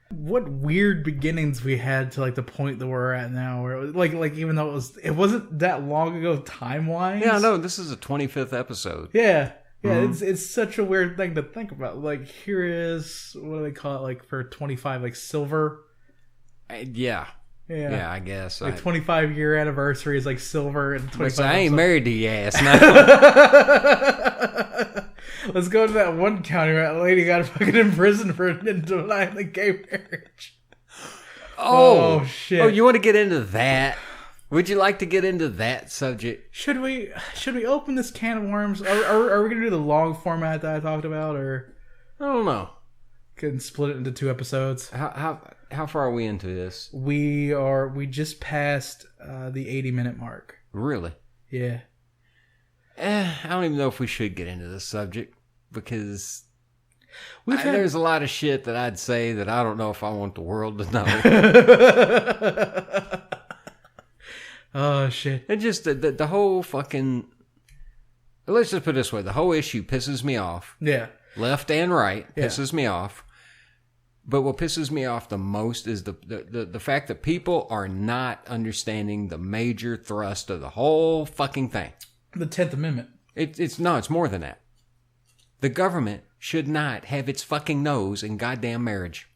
What weird beginnings we had to like the point that we're at now, where it was like even though it wasn't that long ago time wise. Yeah, no, this is a 25th episode. Yeah. It's such a weird thing to think about. Like here is what do they call it? Like for 25, like silver. Yeah, I guess. Like 25-year anniversary is like silver, and 25. I ain't married to your ass now. Let's go to that one county where that lady got fucking imprisoned for denying the gay marriage. Oh shit! Oh, you want to get into that? Would you like to get into that subject? Should we open this can of worms? Are we gonna do the long format that I talked about, or I don't know? Can split it into 2 episodes. How far are we into this? We just passed the 80-minute mark. Really? Yeah. I don't even know if we should get into this subject because there's a lot of shit that I'd say that I don't know if I want the world to know. Oh shit! And just the whole fucking. Let's just put it this way: the whole issue pisses me off. Yeah. Left and right pisses me off. But what pisses me off the most is the fact that people are not understanding the major thrust of the whole fucking thing. The 10th Amendment. It's more than that. The government should not have its fucking nose in goddamn marriage.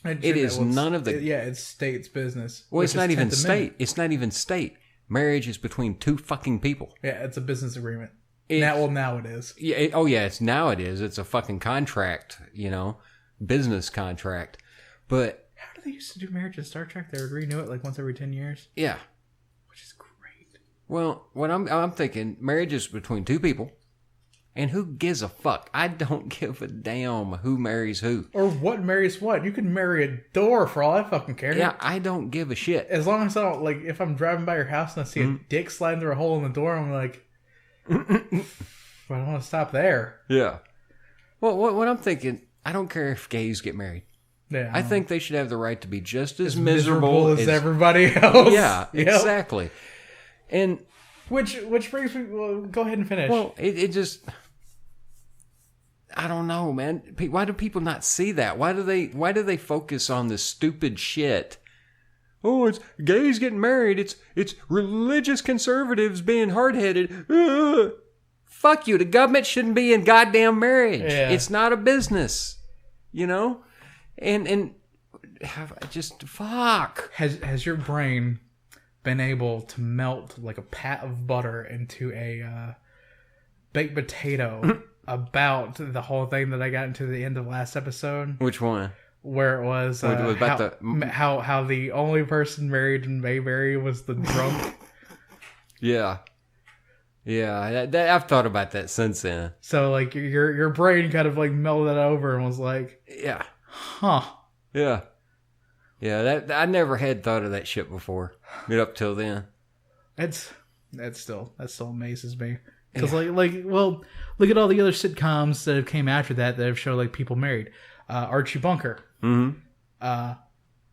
It is none of the... it's state's business. Well, it's not even state. It's not even state. Marriage is between 2 fucking people. Yeah, it's a business agreement. Now it is. Yeah. It's a fucking contract, business contract. But how do they used to do marriage in Star Trek? They would renew it like once every 10 years. Yeah, which is great. Well, what I'm thinking, marriage is between 2 people, and who gives a fuck? I don't give a damn who marries who or what marries what. You can marry a door for all I fucking care. Yeah, I don't give a shit. As long as I don't if I'm driving by your house and I see a dick sliding through a hole in the door, I'm like, but I don't want to stop there. Yeah. Well, what I'm thinking. I don't care if gays get married. Yeah, I think they should have the right to be just as miserable as everybody else. Yeah, exactly. And which brings me. Well, go ahead and finish. Well, it just. I don't know, man. Why do people not see that? Why do they focus on this stupid shit? Oh, it's gays getting married. It's religious conservatives being hard-headed. Fuck you. The government shouldn't be in goddamn marriage. Yeah. It's not a business. And just fuck. Has your brain been able to melt like a pat of butter into a baked potato about the whole thing that I got into the end of last episode? Which one? Where it was how the only person married in Mayberry was the drunk. Yeah. Yeah, I've thought about that since then. So, your brain kind of, melted over and was like... Yeah. Huh. Yeah. Yeah, I never had thought of that shit before. Up till then. That still amazes me. Because, well, look at all the other sitcoms that have came after that have showed, people married. Archie Bunker. Mm-hmm.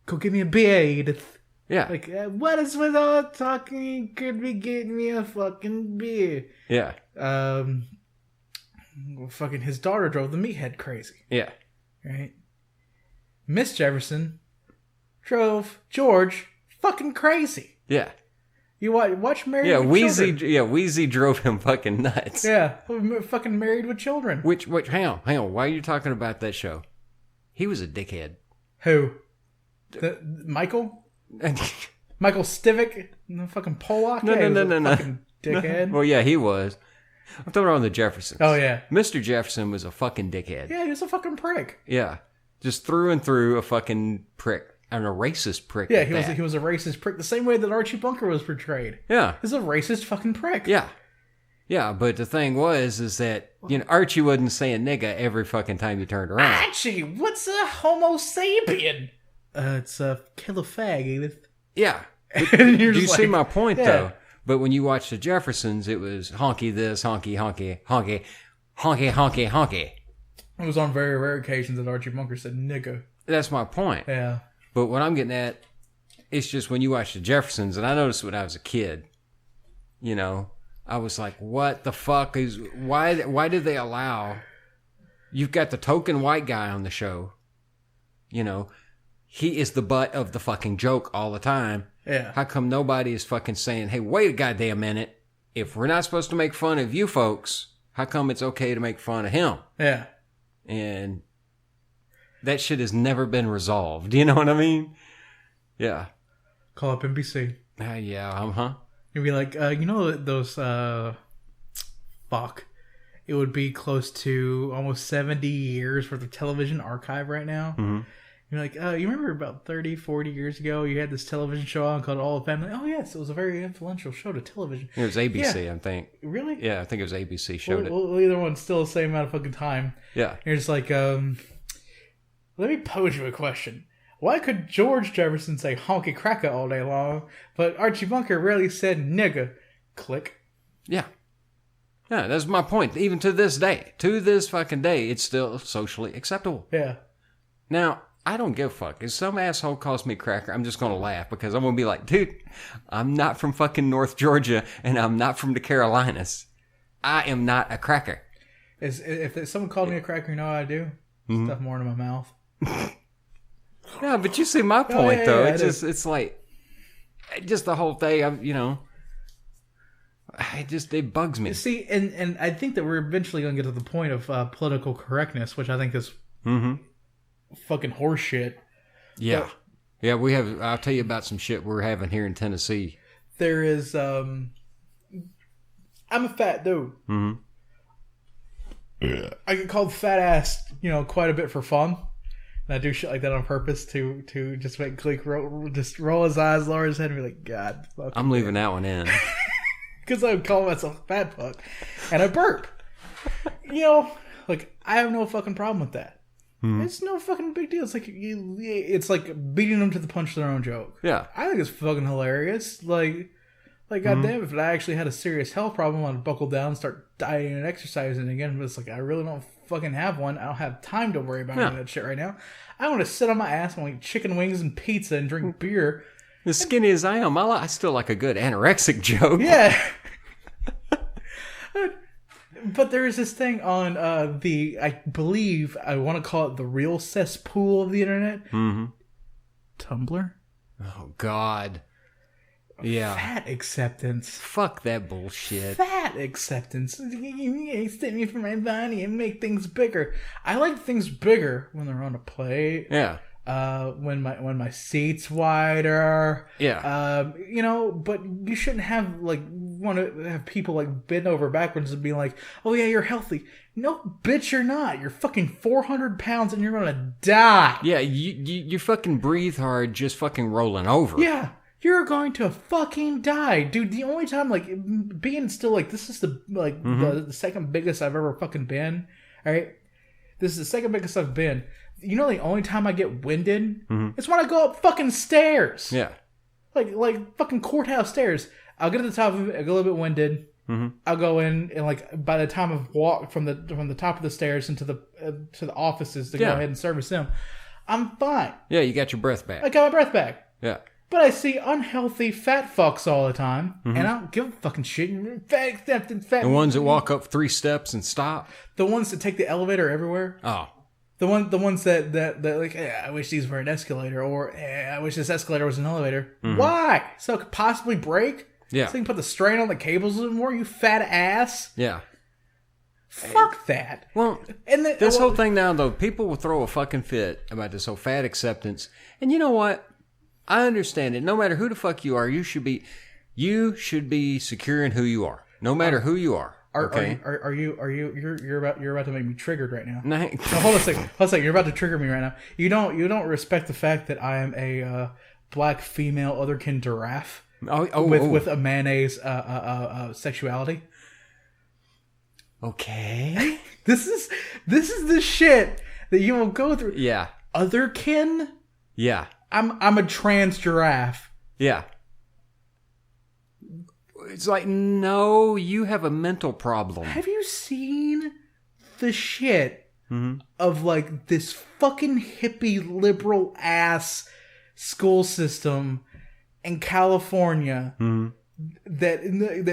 Go give me a beer, Edith. Yeah. What is with all talking? You could be getting me a fucking beer. Yeah. Fucking his daughter drove the meathead crazy. Yeah. Right? Miss Jefferson drove George fucking crazy. Yeah. You watch Married with Children. Wheezy drove him fucking nuts. Yeah. Fucking Married with Children. Which, hang on. Why are you talking about that show? He was a dickhead. Who? Michael? Michael Stivic? No fucking Pollock? No. Fucking dickhead. Well, yeah, he was. I'm talking about the Jeffersons. Oh, yeah. Mr. Jefferson was a fucking dickhead. Yeah, he was a fucking prick. Yeah. Just through and through a fucking prick. And a racist prick. Yeah, he was a racist prick. The same way that Archie Bunker was portrayed. Yeah. He's a racist fucking prick. Yeah. Yeah, but the thing is that, Archie wasn't saying nigga every fucking time you turned around. Archie, what's a homo sapien? It's a kill a fag, Edith. Yeah. Do you see my point, though? But when you watch the Jeffersons, it was honky this, honky, honky, honky, honky, honky, honky. It was on very rare occasions that Archie Bunker said nigga. That's my point. Yeah. But what I'm getting at, it's just when you watch the Jeffersons, and I noticed when I was a kid, I was like, what the fuck is... Why did they allow... You've got the token white guy on the show. You know, he is the butt of the fucking joke all the time. Yeah. How come nobody is fucking saying, hey, wait a goddamn minute. If we're not supposed to make fun of you folks, how come it's okay to make fun of him? Yeah. And that shit has never been resolved. You know what I mean? Yeah. Call up NBC. Yeah, You'd be like, you know those, fuck. It would be close to almost 70 years worth of television archive right now. Mm-hmm. You're like, you remember about 30, 40 years ago, you had this television show on called All the Family? Oh, yes, it was a very influential show to television. It was ABC, I think. Really? Yeah, I think it was ABC showed it. Well, either one's still the same amount of fucking time. Yeah. You're just like, let me pose you a question. Why could George Jefferson say honky cracker all day long, but Archie Bunker rarely said nigga? Click. Yeah. Yeah, that's my point. Even to this day, to this fucking day, it's still socially acceptable. Yeah. Now, I don't give a fuck. If some asshole calls me cracker, I'm just going to laugh because I'm going to be like, dude, I'm not from fucking North Georgia and I'm not from the Carolinas. I am not a cracker. If someone called me a cracker, you know what I do? Stuff more in my mouth. Yeah, but you see my point, though. Yeah, It's like, just the whole thing, it bugs me. See, and I think that we're eventually going to get to the point of political correctness, which I think is fucking horseshit. Yeah. But Yeah, I'll tell you about some shit we're having here in Tennessee. there is, I'm a fat dude. Mm-hmm. I get called fat ass, quite a bit for fun. And I do shit like that on purpose to just make Gleek just roll his eyes, lower his head, and be like, God. I'm leaving that one in. Because I would call myself a fat fuck. And I burp. I have no fucking problem with that. It's no fucking big deal. It's like it's like beating them to the punch of their own joke. Yeah. I think it's fucking hilarious. Like goddamn, if I actually had a serious health problem, I'd buckle down, start dieting and exercising again. But it's like, I really don't fucking have one. I don't have time to worry about any of that shit right now. I want to sit on my ass and eat chicken wings and pizza and drink beer. As skinny as I am, I still like a good anorexic joke. Yeah. But there is this thing on I believe, I want to call it the real cesspool of the internet. Mm-hmm. Tumblr. Oh, God. Yeah. Fat acceptance. Fuck that bullshit. Fat acceptance. You accept me for my body and make things bigger. I like things bigger when they're on a plate. Yeah. When my seat's wider. Yeah. But you shouldn't have want to have people bend over backwards and be like, oh yeah, you're healthy. No, bitch, you're not. You're fucking 400 pounds and you're gonna die. Yeah, you fucking breathe hard just fucking rolling over. Yeah. You're going to fucking die, dude. The only time, being still, this is the second biggest I've ever fucking been. All right, this is the second biggest I've been. The only time I get winded is when I go up fucking stairs. Yeah, like fucking courthouse stairs. I'll get to the top of it. I get a little bit winded. I'll go in and by the time I've walked from the top of the stairs into to the offices to go ahead and service them, I'm fine. Yeah, you got your breath back. I got my breath back. Yeah. But I see unhealthy fat fucks all the time, and I don't give a fucking shit. Fat acceptance, fat. The ones that walk up 3 steps and stop. The ones that take the elevator everywhere. Oh. The ones that hey, I wish these were an escalator, or hey, I wish this escalator was an elevator. Why? So it could possibly break? Yeah. So you can put the strain on the cables a little more, you fat ass? Yeah. Fuck that. Well, this whole thing now, though, people will throw a fucking fit about this whole fat acceptance. And you know what? I understand it. No matter who the fuck you are, you should be secure in who you are. No matter who you are. Okay. You're about to make me triggered right now. No, hold on a second. You're about to trigger me right now. You don't respect the fact that I am a black female otherkin giraffe with a mayonnaise sexuality. Okay. This is the shit that you will go through. Yeah. Otherkin? Yeah. I'm a trans giraffe. Yeah. It's like, no, you have a mental problem. Have you seen the shit of this fucking hippie liberal ass school system in California that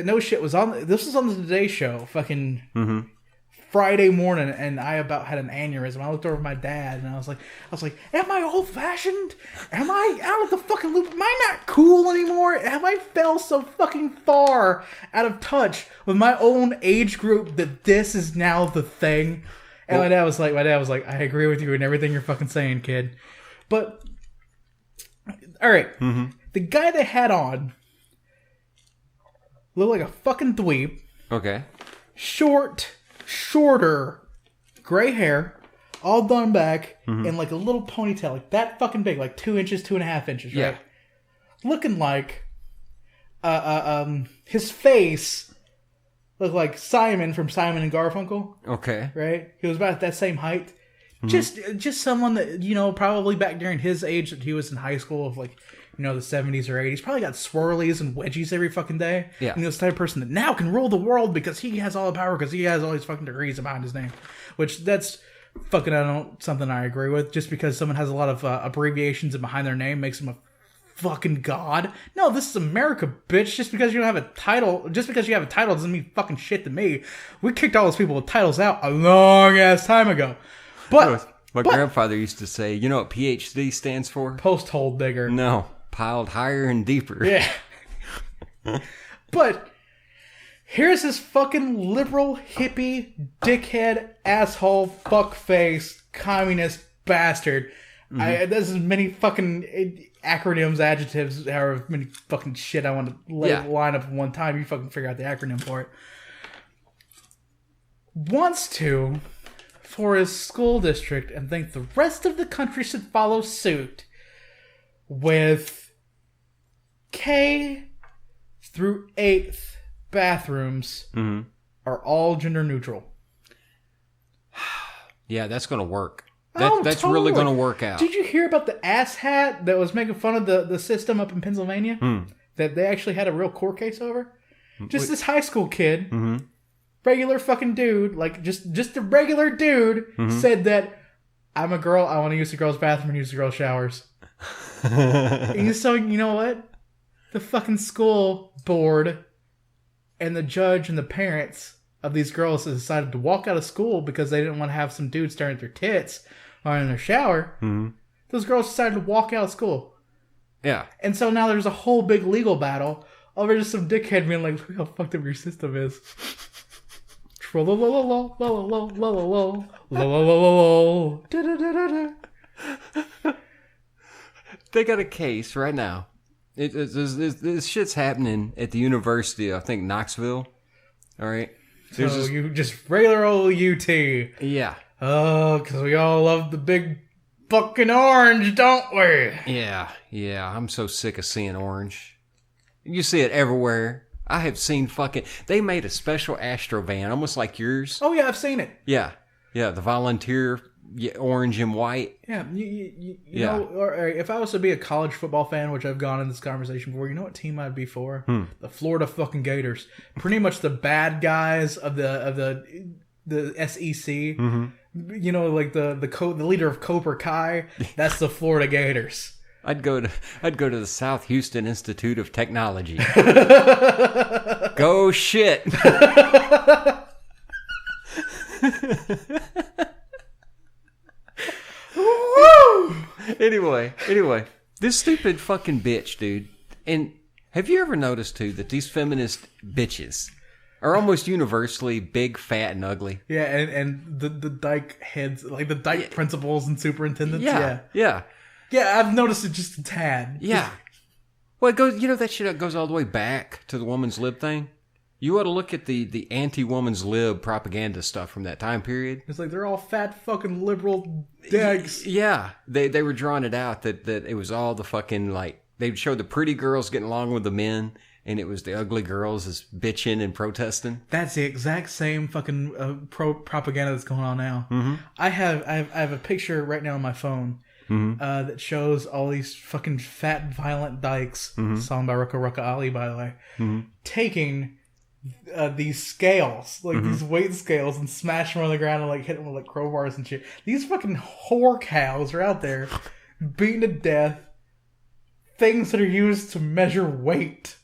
no shit was on. This was on the Today Show, fucking Mm-hmm. Friday morning, and I about had an aneurysm. I looked over at my dad, and I was like, am I old fashioned? Am I out of the fucking loop? Am I not cool anymore? Have I fell so fucking far out of touch with my own age group that this is now the thing? And my dad was like, I agree with you in everything you're fucking saying, kid. But all right, the guy they had on looked like a fucking dweeb. Okay. Shorter, gray hair, all done back, and like a little ponytail, like that fucking big, like 2 inches, 2.5 inches, right? Yeah. Looking like, his face looked like Simon from Simon and Garfunkel, Okay. right? He was about that same height. Just someone that, you know, probably back during his age that he was in high school of like, you know, the 70s or 80s, probably got swirlies and wedgies every fucking day. Yeah. And he was the type of person that now can rule the world because he has all the power because he has all these fucking degrees behind his name. Which that's fucking something I agree with. Just because someone has a lot of abbreviations behind their name makes them a fucking god. No, this is America, bitch. Just because you have a title doesn't mean fucking shit to me. We kicked all those people with titles out a long ass time ago. But My grandfather used to say, you know what PhD stands for? Post-hole digger. No. Piled higher and deeper. Yeah. But here's this fucking liberal, hippie, dickhead, asshole, fuckface, communist bastard. There's as many fucking acronyms, adjectives, however many fucking shit I want to line up at one time. You fucking figure out the acronym for it. Wants to for his school district and think the rest of the country should follow suit with K through 8th bathrooms are all gender neutral. Yeah, that's going to work. totally. That's really going to work out. Did you hear about the ass hat that was making fun of the system up in Pennsylvania? That they actually had a real court case over? Just this high school kid, regular fucking dude, like just a regular dude, said that I'm a girl, I want to use the girls' bathroom and use the girls' showers. And so, you know what? The fucking school board and the judge and the parents of these girls decided to walk out of school because they didn't want to have some dude staring at their tits while in their shower. Those girls decided to walk out of school. Yeah. And so now there's a whole big legal battle over just some dickhead being like, look how fucked up your system is. They got a case right now. This shit's happening at the University of, I think, Knoxville. All right. So you just regular old UT. Yeah. Oh, because we all love the big fucking orange, don't we? Yeah. I'm so sick of seeing orange. You see it everywhere. I have seen they made a special Astro van, almost like yours. Oh, yeah, I've seen it. Yeah, the volunteer orange and white. Yeah, you know, or if I was to be a college football fan, which I've gone in this conversation before, you know what team I'd be for? The Florida fucking Gators. Pretty much the bad guys of the SEC. You know, like the leader of Cobra Kai. That's the Florida Gators. I'd go to the South Houston Institute of Technology. Go shit. Anyway, this stupid fucking bitch, dude. And have you ever noticed too that these feminist bitches are almost universally big, fat, and ugly? Yeah, and the dyke heads, like the dyke principals and superintendents. Yeah. Yeah, I've noticed it just a tad. Yeah. Well, it goes. You know that shit goes all the way back to the woman's lib thing. You ought to look at the anti-woman's lib propaganda stuff from that time period. It's like they're all fat fucking liberal dicks. Yeah, they were drawing it out that it was all the fucking, like, they'd show the pretty girls getting along with the men, and it was the ugly girls as bitching and protesting. That's the exact same fucking propaganda that's going on now. I have a picture right now on my phone that shows all these fucking fat, violent dykes, sung by Rucka Rucka Ali, by the way, taking these scales, like these weight scales, and smash them on the ground and like hit them with like crowbars and shit. These fucking whore cows are out there beaten to death. Things that are used to measure weight.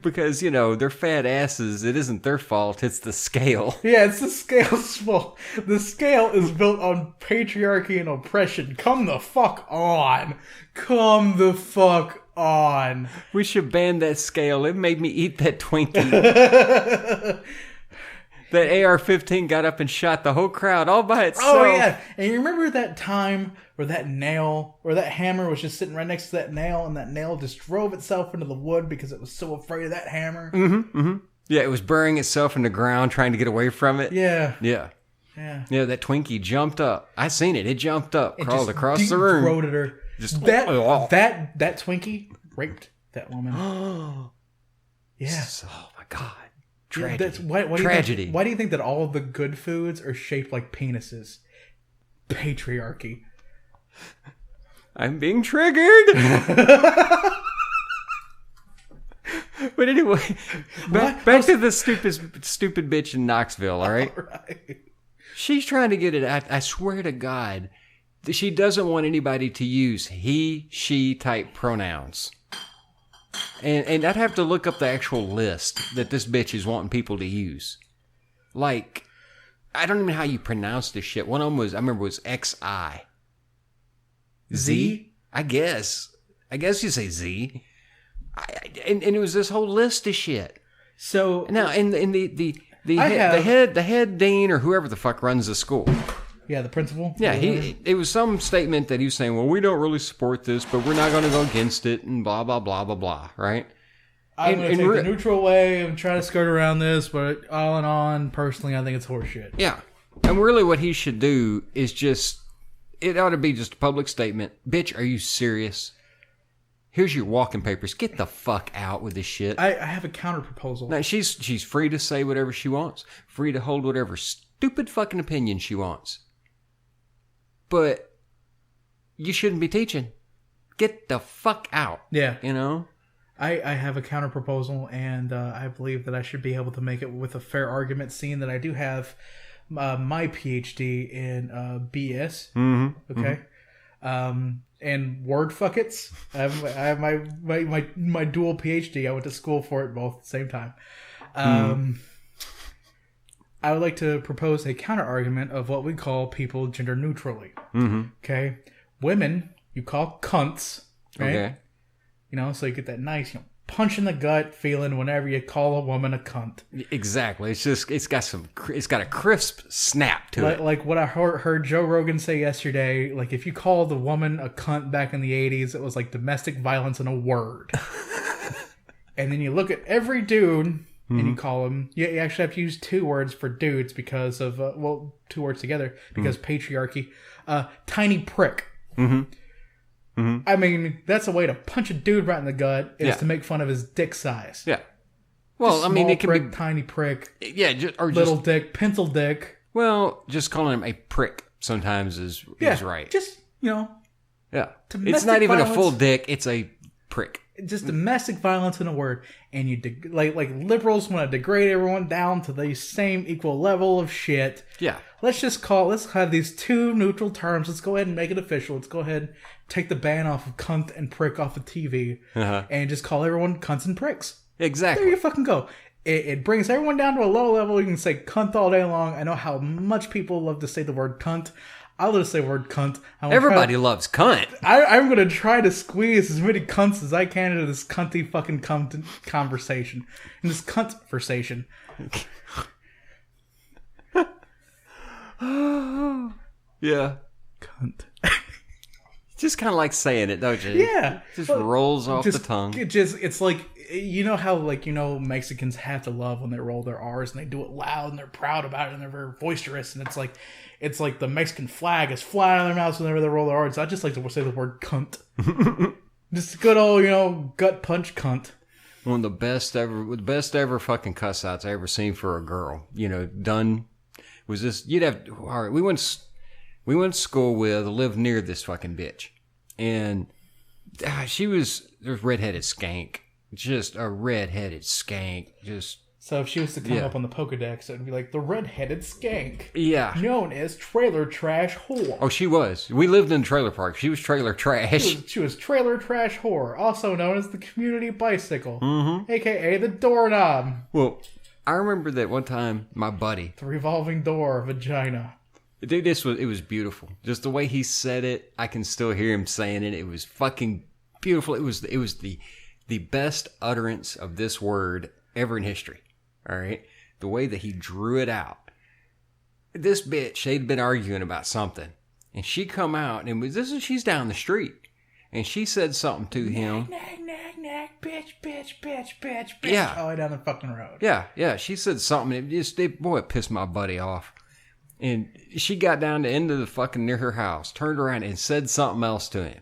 Because, they're fat asses. It isn't their fault. It's the scale. Yeah, it's the scale's fault. The scale is built on patriarchy and oppression. Come the fuck on. Come the fuck on. We should ban that scale. It made me eat that Twinkie. That AR-15 got up and shot the whole crowd all by itself. Oh, yeah. And you remember that time where that nail, or that hammer was just sitting right next to that nail, and that nail just drove itself into the wood because it was so afraid of that hammer? Mm-hmm, mm-hmm. Yeah, it was burying itself in the ground trying to get away from it. Yeah. Yeah. Yeah. Yeah, that Twinkie jumped up. I seen it. It jumped up, It crawled just across the room. deep-throated her. Just that Twinkie raped that woman. Yeah. Oh, my God. Yeah, Tragedy. Tragedy. Why do you think that all the good foods are shaped like penises? Patriarchy. I'm being triggered. But anyway, back to the stupid bitch in Knoxville, all right? All right. She's trying to get it. I swear to God, that she doesn't want anybody to use he, she type pronouns. And I'd have to look up the actual list that this bitch is wanting people to use. Like, I don't even know how you pronounce this shit. One of them I remember was XI. Z? I guess you say Z. And it was this whole list of shit. So now, the head dean or whoever the fuck runs the school. Yeah, the principal. Yeah, it was some statement that he was saying, well, we don't really support this, but we're not going to go against it, and blah, blah, blah, blah, blah, right? I'm going to take the neutral way and try to skirt around this, but all in all, personally, I think it's horseshit. Yeah. And really what he should do is it ought to be just a public statement. Bitch, are you serious? Here's your walking papers. Get the fuck out with this shit. I have a counter proposal. Now, she's free to say whatever she wants, free to hold whatever stupid fucking opinion she wants. But you shouldn't be teaching. Get the fuck out. Yeah. I have a counter proposal, and I believe that I should be able to make it with a fair argument, seeing that I do have my PhD in BS. Mm-hmm. Okay. Mm-hmm. And word fuckets. I have my dual PhD. I went to school for it both at the same time. I would like to propose a counter argument of what we call people gender neutrally. Mm-hmm. Okay. Women, you call cunts. Right? Okay. So you get that nice, punch in the gut feeling whenever you call a woman a cunt. Exactly. It's got a crisp snap to it. Like what I heard Joe Rogan say yesterday. Like if you called a woman a cunt back in the 80s, it was like domestic violence in a word. And then you look at every dude and you call him. You actually have to use two words for dudes because of two words together because patriarchy. Tiny prick. Mm-hmm. Mm-hmm. I mean, that's a way to punch a dude right in the gut is to make fun of his dick size. Yeah. Well, just I mean, it can prick, be tiny prick. Yeah, or little dick, pencil dick. Well, just calling him a prick sometimes is right. Just Yeah. It's not even a full dick; it's a prick. Just domestic violence in a word, and you like liberals want to degrade everyone down to the same equal level of shit. Yeah. Let's have these two neutral terms. Let's go ahead and make it official. Let's go ahead and take the ban off of cunt and prick off of TV and just call everyone cunts and pricks. Exactly. There you fucking go. It brings everyone down to a low level. You can say cunt all day long. I know how much people love to say the word cunt. I love to say the word cunt. Everybody loves cunt. I'm going to try to squeeze as many cunts as I can into this cunty fucking conversation. In this cunt-versation. Yeah. Cunt. Just kind of like saying it, don't you? Yeah. Just rolls off the tongue. It's like, how Mexicans have to love when they roll their R's and they do it loud and they're proud about it and they're very boisterous, and it's like the Mexican flag is flying on their mouths whenever they roll their R's. I just like to say the word cunt. Just good old, gut punch cunt. One of the best ever fucking cuss outs I ever seen for a girl. Done was this. All right, we went to school with, lived near this fucking bitch. And there's redheaded skank. Just a redheaded skank. Just So if she was to come up on the Pokedex, it would be like the red-headed skank. Yeah. Known as trailer trash whore. Oh, she was. We lived in a trailer park. She was trailer trash. She was trailer trash whore, also known as the community bicycle, a.k.a. the doorknob. Well, I remember that one time, my buddy. The revolving door vagina. Dude, it was beautiful. Just the way he said it, I can still hear him saying it. It was fucking beautiful. It was the best utterance of this word ever in history. All right? The way that he drew it out. This bitch, they'd been arguing about something. And she come out, and she's down the street. And she said something to him. Nag, bitch. Yeah. All the way down the fucking road. Yeah. She said something. It pissed my buddy off. And she got down to the end of the fucking near her house, turned around and said something else to him.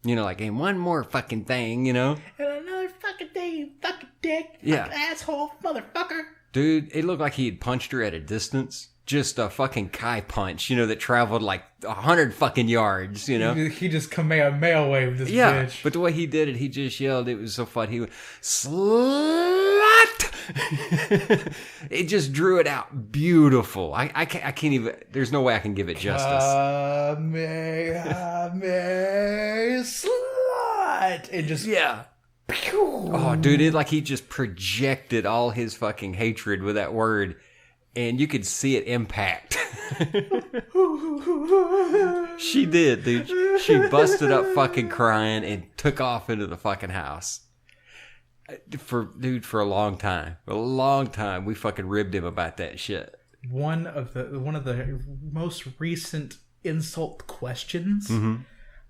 You know, like, and one more fucking thing, you know? And another fucking thing, you fucking dick. Yeah. Fucking asshole, motherfucker. Dude, it looked like he had punched her at a distance. Just a fucking Kai punch, you know, that traveled like 100 fucking yards, you know? He just Kamehameha waved this Yeah, bitch. but the way he did it, he just yelled. It was so fun. He went, slut! It just drew it out beautiful. I can't even, there's no way I can give it justice. Slut! It just... Yeah. Pew. Oh, dude, it like he just projected all his fucking hatred with that word, and you could see it impact. She did, dude. She busted up fucking crying and took off into the fucking house. For a long time. A long time, we fucking ribbed him about that shit. One of the most recent insult questions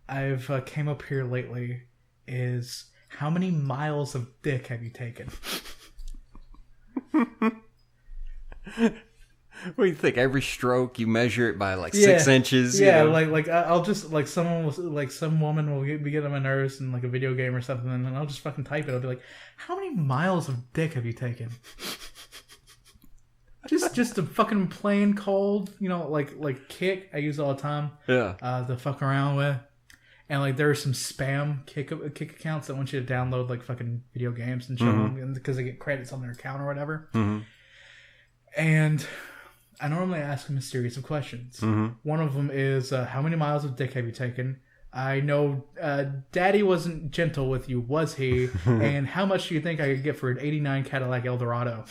I've came up here lately is, how many miles of dick have you taken? What do you think? Every stroke you measure it by like 6 inches? Yeah, you know? like I'll just like some woman will be getting on my nerves in like a video game or something, and then I'll just fucking type it. I'll be like, how many miles of dick have you taken? just a fucking plain cold, you know, like kick I use all the time. Yeah. To fuck around with. And like there are some spam kick accounts that want you to download like fucking video games and show them because they get credits on their account or whatever. And I normally ask them a series of questions. One of them is, how many miles of dick have you taken? I know Daddy wasn't gentle with you, was he? And how much do you think I could get for an 89 Cadillac Eldorado?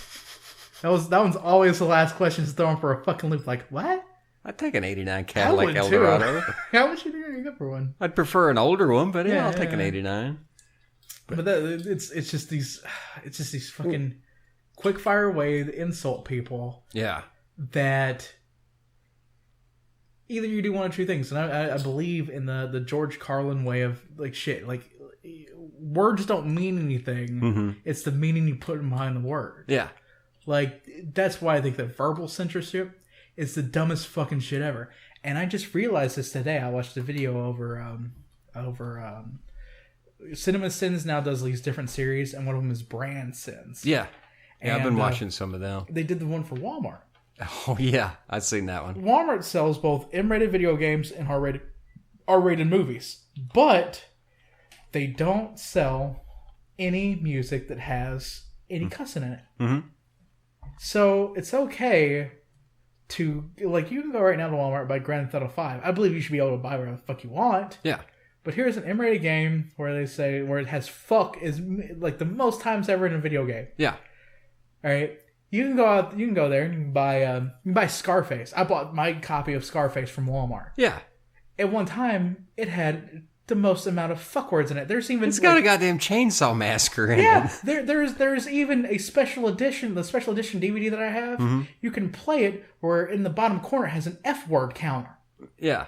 That one's always the last question thrown for a fucking loop. Like, what? I'd take an 89 Cadillac Eldorado. How much do you think I could get for one? I'd prefer an older one, but yeah, I'll take an 89. But it's just these fucking quick fire way to insult people. Yeah. That either you do one or two things, and I believe in the George Carlin way of like shit. Like words don't mean anything. It's the meaning you put behind the word. Yeah. Like that's why I think that verbal censorship is the dumbest fucking shit ever. And I just realized this today. I watched a video over Cinema Sins now does these different series, and one of them is Brand Sins. Yeah. Yeah, I've been watching some of them. They did the one for Walmart. Oh, yeah. I've seen that one. Walmart sells both M-rated video games and R-rated movies. But they don't sell any music that has any cussing in it. So it's okay to, like, you can go right now to Walmart and buy Grand Theft Auto 5. I believe you should be able to buy whatever the fuck you want. Yeah. But here's an M-rated game where it has fuck is like the most times ever in a video game. Yeah. All right. You can go there and you can buy Scarface. I bought my copy of Scarface from Walmart. Yeah. At one time, it had the most amount of fuck words in it. It's got a goddamn Chainsaw Massacre in it. There's even a special edition, the special edition DVD that I have. You can play it where in the bottom corner it has an F word counter. Yeah.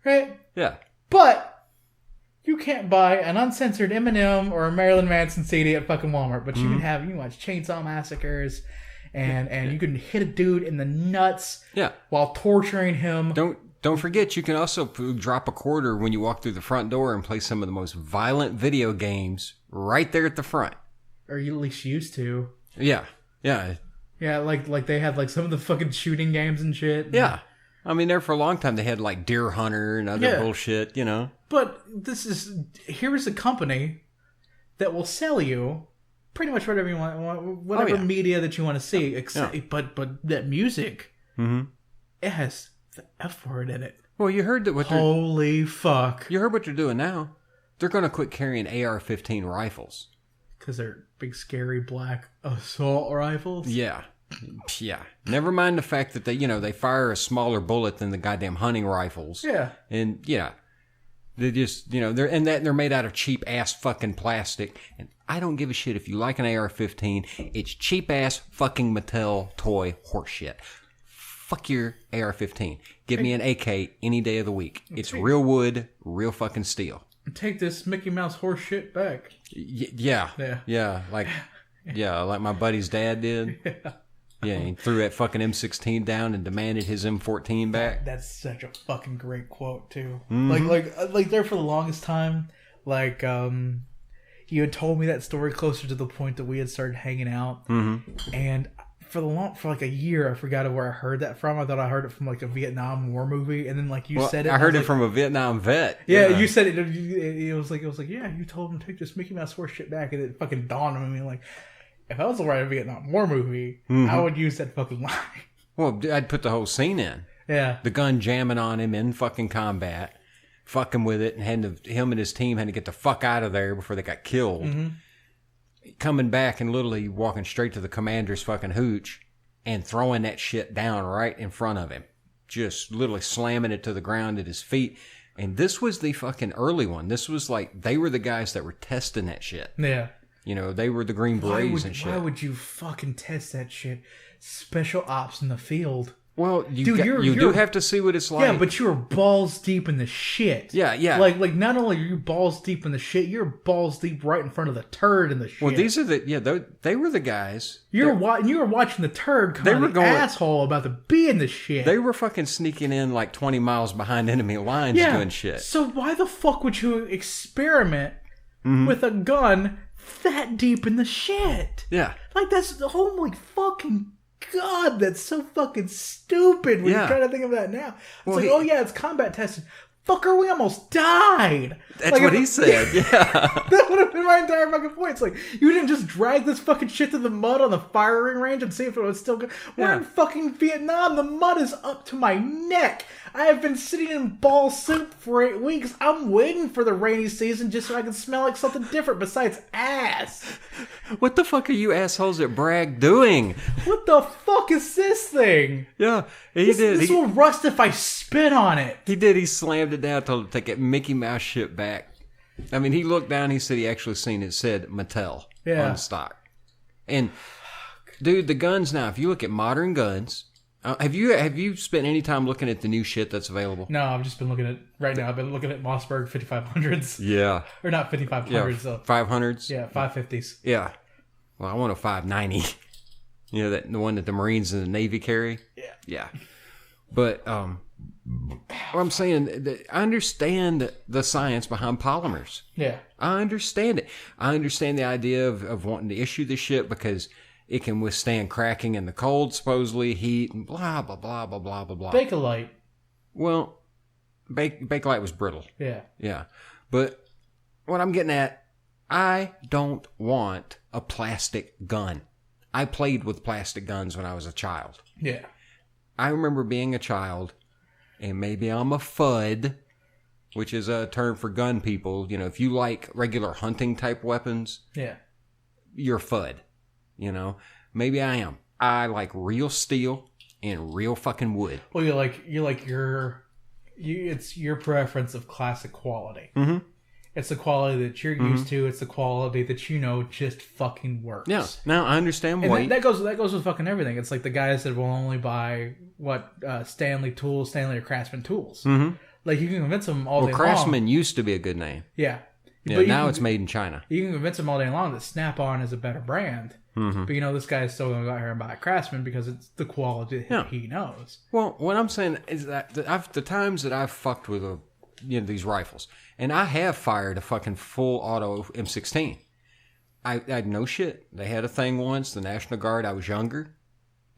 Right? Yeah. But you can't buy an uncensored Eminem or a Marilyn Manson CD at fucking Walmart, but you can watch Chainsaw Massacres, and you can hit a dude in the nuts while torturing him. Don't forget, you can also drop a quarter when you walk through the front door and play some of the most violent video games right there at the front. Or you at least used to. Yeah. Yeah. Yeah, like they had like some of the fucking shooting games and shit. Yeah. I mean, there for a long time they had like Deer Hunter and other bullshit, you know. But here's a company that will sell you pretty much whatever you want, whatever media that you want to see. But that music, it has the F word in it. Well, you heard that. Holy fuck! You heard what they're doing now. They're going to quit carrying AR-15 rifles because they're big, scary black assault rifles. Yeah. Never mind the fact that they fire a smaller bullet than the goddamn hunting rifles. Yeah. And they just they're made out of cheap ass fucking plastic. And I don't give a shit if you like an AR-15. It's cheap ass fucking Mattel toy horseshit. Fuck your AR-15. Give me an AK any day of the week. It's real wood, real fucking steel. Take this Mickey Mouse horse shit back. Yeah, like my buddy's dad did. Yeah, he threw that fucking M16 down and demanded his M14 back. That's such a fucking great quote too. Like there for the longest time, you had told me that story closer to the point that we had started hanging out, and for like a year, I forgot where I heard that from. I thought I heard it from like a Vietnam War movie, and then you said it. I heard it from a Vietnam vet. Yeah, you said it. It was like, yeah, you told him to take this Mickey Mouse horse shit back, and it fucking dawned on me like, if I was to write a Vietnam War movie, I would use that fucking line. Well, I'd put the whole scene in. Yeah, the gun jamming on him in fucking combat, fucking with it, and him and his team had to get the fuck out of there before they got killed. Coming back and literally walking straight to the commander's fucking hooch and throwing that shit down right in front of him. Just literally slamming it to the ground at his feet. And this was the fucking early one. This was like, they were the guys that were testing that shit. Yeah. They were the Green Berets and shit. Why would you fucking test that shit? Special ops in the field. Well, you do have to see what it's like. Yeah, but you're balls deep in the shit. Yeah. Like not only are you balls deep in the shit, you're balls deep right in front of the turd in the shit. Well, these are they were the guys. You were watching the turd come out of the asshole about to be in the shit. They were fucking sneaking in like 20 miles behind enemy lines doing shit. So why the fuck would you experiment with a gun that deep in the shit? Yeah. Like that's the whole fucking God, that's so fucking stupid when you try to think of that now. It's it's combat tested. Fucker, we almost died. That's what he said, yeah. That would have been my entire fucking point. It's like, you didn't just drag this fucking shit to the mud on the firing range and see if it was still good. We're in fucking Vietnam. The mud is up to my neck. I have been sitting in ball soup for 8 weeks. I'm waiting for the rainy season just so I can smell like something different besides ass. What the fuck are you assholes at Bragg doing? What the fuck is this thing? Yeah, he did. This will rust if I spit on it. He did. He slammed it down to take that Mickey Mouse shit back. I mean, he looked down. He said he actually seen it said Mattel on stock. And dude, the guns now. If you look at modern guns, have you spent any time looking at the new shit that's available? No, I've just been looking at right now. I've been looking at Mossberg 5500s. Yeah, or not 5500s. Yeah, 500s. Yeah, 550s. Yeah. Well, I want a 590. The one that the Marines and the Navy carry. Yeah. Yeah. But what I'm saying, I understand the science behind polymers. Yeah. I understand it. I understand the idea of wanting to issue this shit because it can withstand cracking in the cold, supposedly, heat, and blah, blah, blah, blah, blah, blah, blah. Bakelite. Well, Bakelite was brittle. Yeah. Yeah. But what I'm getting at, I don't want a plastic gun. I played with plastic guns when I was a child. Yeah. I remember being a child, and maybe I'm a FUD, which is a term for gun people. If you like regular hunting type weapons, you're FUD. Maybe I am. I like real steel and real fucking wood. Well, it's your preference of classic quality. Mm-hmm. It's the quality that you're used to. It's the quality that just fucking works. Yeah. Now I understand weight. That goes with fucking everything. It's like the guys that will only buy Stanley or Craftsman tools. Mm-hmm. Like you can convince them all day long. Craftsman used to be a good name. Yeah. But now it's made in China. You can convince them all day long that Snap-on is a better brand. Mm-hmm. But this guy's still going to go out here and buy a Craftsman because it's the quality that he knows. Well, what I'm saying is that the times that I've fucked with these rifles, and I have fired a fucking full auto M16. I had no shit. They had a thing once, the National Guard. I was younger,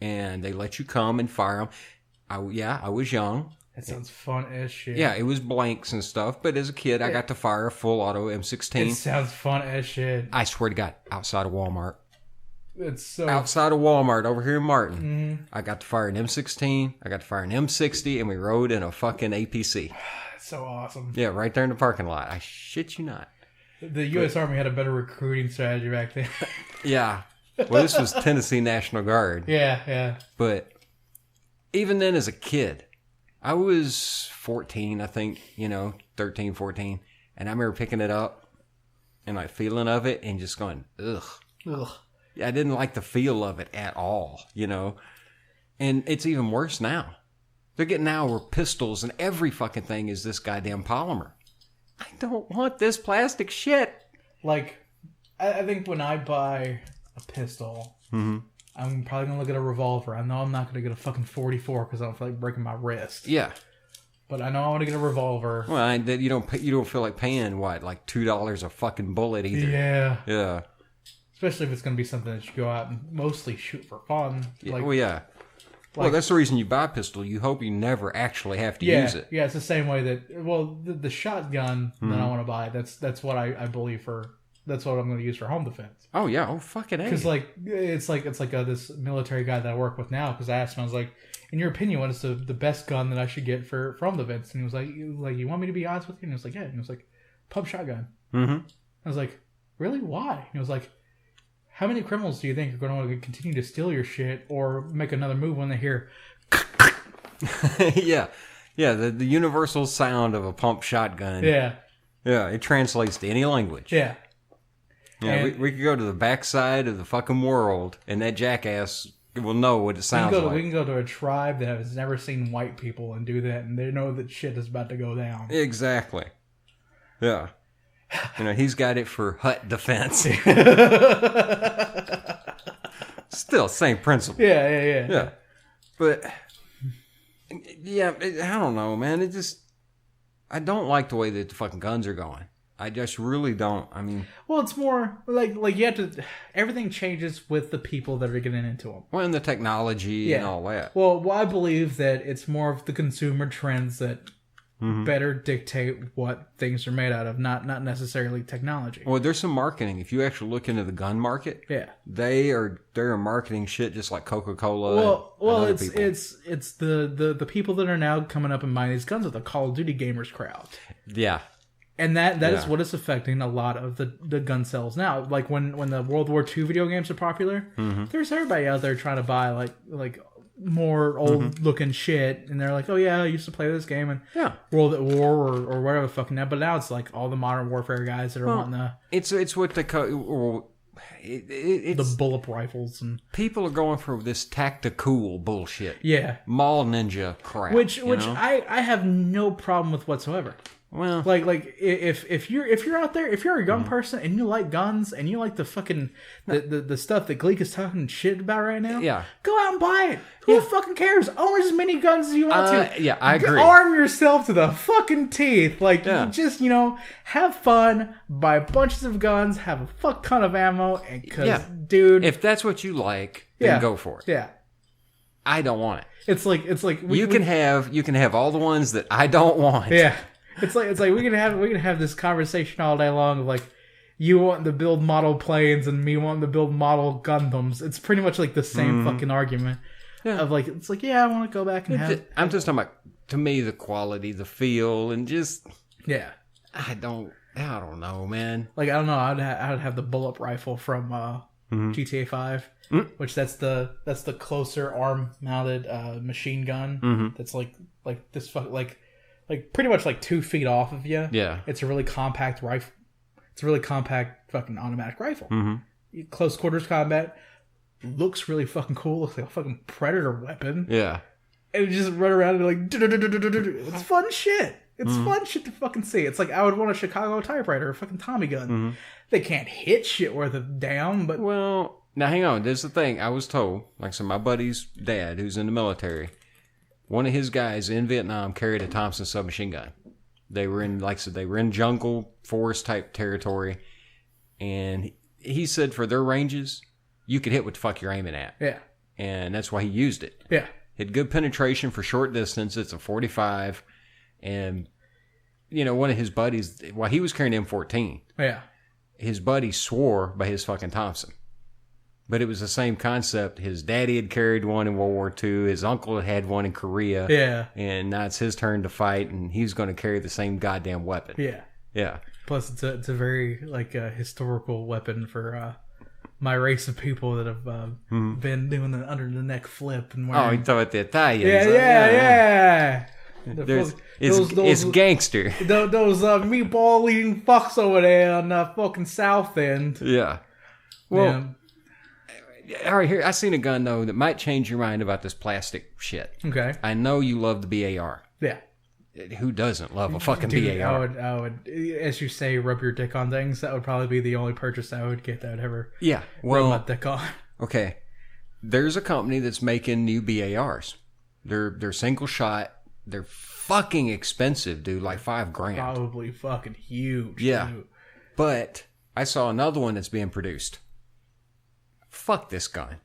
and they let you come and fire them. I was young, That sounds fun as shit. Yeah, it was blanks and stuff, but as a kid, I got to fire a full auto M16. It sounds fun as shit. I swear to God, outside of Walmart. It's so... Outside of Walmart, over here in Martin, I got to fire an M16, I got to fire an M60, and we rode in a fucking APC. That's so awesome. Yeah, right there in the parking lot. I shit you not. The U.S. Army had a better recruiting strategy back then. Yeah. Well, this was Tennessee National Guard. Yeah. But even then as a kid, I was 14, I think, 13, 14. And I remember picking it up and like feeling of it and just going, ugh. I didn't like the feel of it at all, And it's even worse now. They're getting now where pistols and every fucking thing is this goddamn polymer. I don't want this plastic shit. Like, I think when I buy a pistol, I'm probably going to look at a revolver. I know I'm not going to get a fucking 44 because I don't feel like breaking my wrist. Yeah. But I know I want to get a revolver. Well, you don't feel like paying, like $2 a fucking bullet either. Yeah. Yeah. Especially if it's going to be something that you go out and mostly shoot for fun. Yeah. Well, that's the reason you buy a pistol. You hope you never actually have to use it. Yeah, it's the same way that, the shotgun that I want to buy, that's what I believe that's what I'm going to use for home defense. Oh, yeah. Oh, fucking A. Because, it's like this military guy that I work with now, because I asked him, I was like, in your opinion, what is the best gun that I should get for home defense? And he was like, you want me to be honest with you? And he was like, yeah. And he was like, pump shotgun. Mm-hmm. I was like, really? Why? And he was like, how many criminals do you think are going to want to continue to steal your shit or make another move when they hear... Yeah. Yeah, the universal sound of a pump shotgun. Yeah. Yeah, it translates to any language. Yeah. Yeah, we could go to the backside of the fucking world, and that jackass will know what it sounds like. We can go to a tribe that has never seen white people and do that, and they know that shit is about to go down. Exactly. Yeah. He's got it for hut defense. Still, same principle. Yeah. But, yeah, I don't know, man. I don't like the way that the fucking guns are going. I just really don't. I mean... Well, it's more like you have to... Everything changes with the people that are getting into them. Well, and the technology and all that. Well, I believe that it's more of the consumer trends that better dictate what things are made out of, not necessarily technology. Well, there's some marketing. If you actually look into the gun market, they're marketing shit just like Coca-Cola. Well, it's the people that are now coming up and buying these guns are the Call of Duty gamers crowd. Yeah. And that is what is affecting a lot of the gun sales now. Like when the World War II video games are popular, there's everybody out there trying to buy like more old looking shit, and they're like, oh yeah, I used to play this game and World at War or whatever fucking that. But now it's like all the Modern Warfare guys that are wanting the it's what they call it's the bullet rifles, and people are going for this tactical bullshit. Yeah, mall ninja crap. Which I have no problem with whatsoever. Well, like if you're out there, if you're a young person and you like guns and you like the fucking the stuff that Gleek is talking shit about right now, go out and buy it. Who fucking cares? Own as many guns as you want to. Yeah, I agree. Arm yourself to the fucking teeth. Like just have fun, buy bunches of guns, have a fuck ton of ammo, and dude, if that's what you like, then go for it. Yeah, I don't want it. It's like you can have all the ones that I don't want. Yeah. It's like we can have this conversation all day long of like you want to build model planes and me wanting to build model Gundams. It's pretty much like the same fucking argument of like it's like I want to go back and have. I'm just talking about, to me, the quality, the feel, and just I don't know, man. Like I don't know. I'd have the bullet rifle from GTA 5, which that's the closer arm mounted machine gun. That's like this like pretty much like 2 feet off of you. Yeah. It's a really compact rifle. It's a really compact fucking automatic rifle. Close quarters combat. Looks really fucking cool. Looks like a fucking Predator weapon. Yeah. And you just run around and like... It's fun shit. It's fun shit to fucking see. It's like I would want a Chicago typewriter or a fucking Tommy gun. They can't hit shit worth of damn, but... Well, now hang on. There's the thing. I was told, like, so my buddy's dad, who's in the military... One of his guys in Vietnam carried a Thompson submachine gun. They were in, like I said, they were in jungle, forest type territory. And he said for their ranges, you could hit what the fuck you're aiming at. Yeah. And that's why he used it. Yeah. Had good penetration for short distance. It's a 45. And, one of his buddies, while he was carrying M14, Yeah. his buddy swore by his fucking Thompson. But it was the same concept. His daddy had carried one in World War II. His uncle had one in Korea. Yeah. And now it's his turn to fight, and he's going to carry the same goddamn weapon. Yeah. Yeah. Plus, it's a very historical weapon for my race of people that have been doing the under the neck flip and wearing. Oh, you talking about the Italians? Yeah. It's gangster. Those meatball eating fucks over there on the fucking South End. Yeah. Well, all right. Here, I seen a gun though that might change your mind about this plastic shit. Okay. I know you love the BAR. Yeah. Who doesn't love a fucking Dude, BAR? I would, as you say, rub your dick on things. That would probably be the only purchase I would get that would ever rub my dick on. Okay. There's a company that's making new BARs. They're single shot. They're fucking expensive, dude. Like $5,000. Probably fucking huge. Yeah. Dude. But I saw another one that's being produced. Fuck this gun.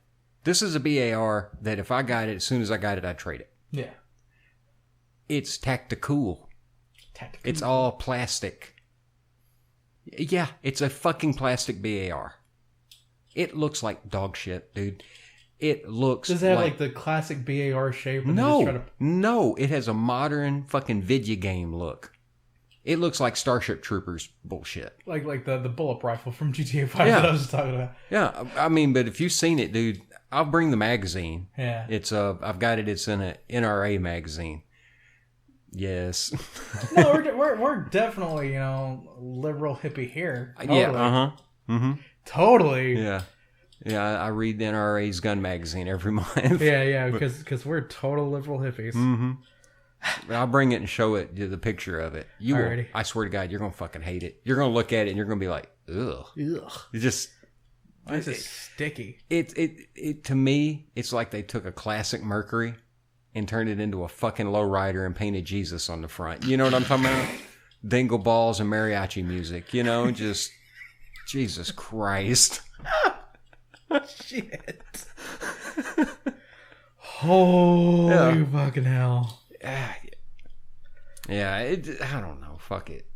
This is a BAR that if I got it, as soon as I got it, I'd trade it. Yeah. It's tactical. It's all plastic. Yeah, it's a fucking plastic BAR. It looks like dog shit, dude. It looks Does it have like the classic BAR shape? No, it has a modern fucking video game look. It looks like Starship Troopers bullshit. Like the bullet rifle from GTA 5 that I was talking about. Yeah, I mean, but if you've seen it, dude, I'll bring the magazine. Yeah. I've got it. It's in an NRA magazine. Yes. No, we're definitely, liberal hippie here. Totally. Yeah, mm-hmm. Totally. Yeah. Yeah, I read the NRA's gun magazine every month. Yeah, because we're total liberal hippies. Mm-hmm. But I'll bring it and show it, the picture of it. You will, Alrighty. I swear to God, you're going to fucking hate it. You're going to look at it and you're going to be like, ugh. Ugh. It just... Why is it sticky? It to me, it's like they took a classic Mercury and turned it into a fucking lowrider and painted Jesus on the front. You know what I'm talking about? Dingle balls and mariachi music, just... Jesus Christ. Shit. Holy fucking hell. Yeah, I don't know. Fuck it.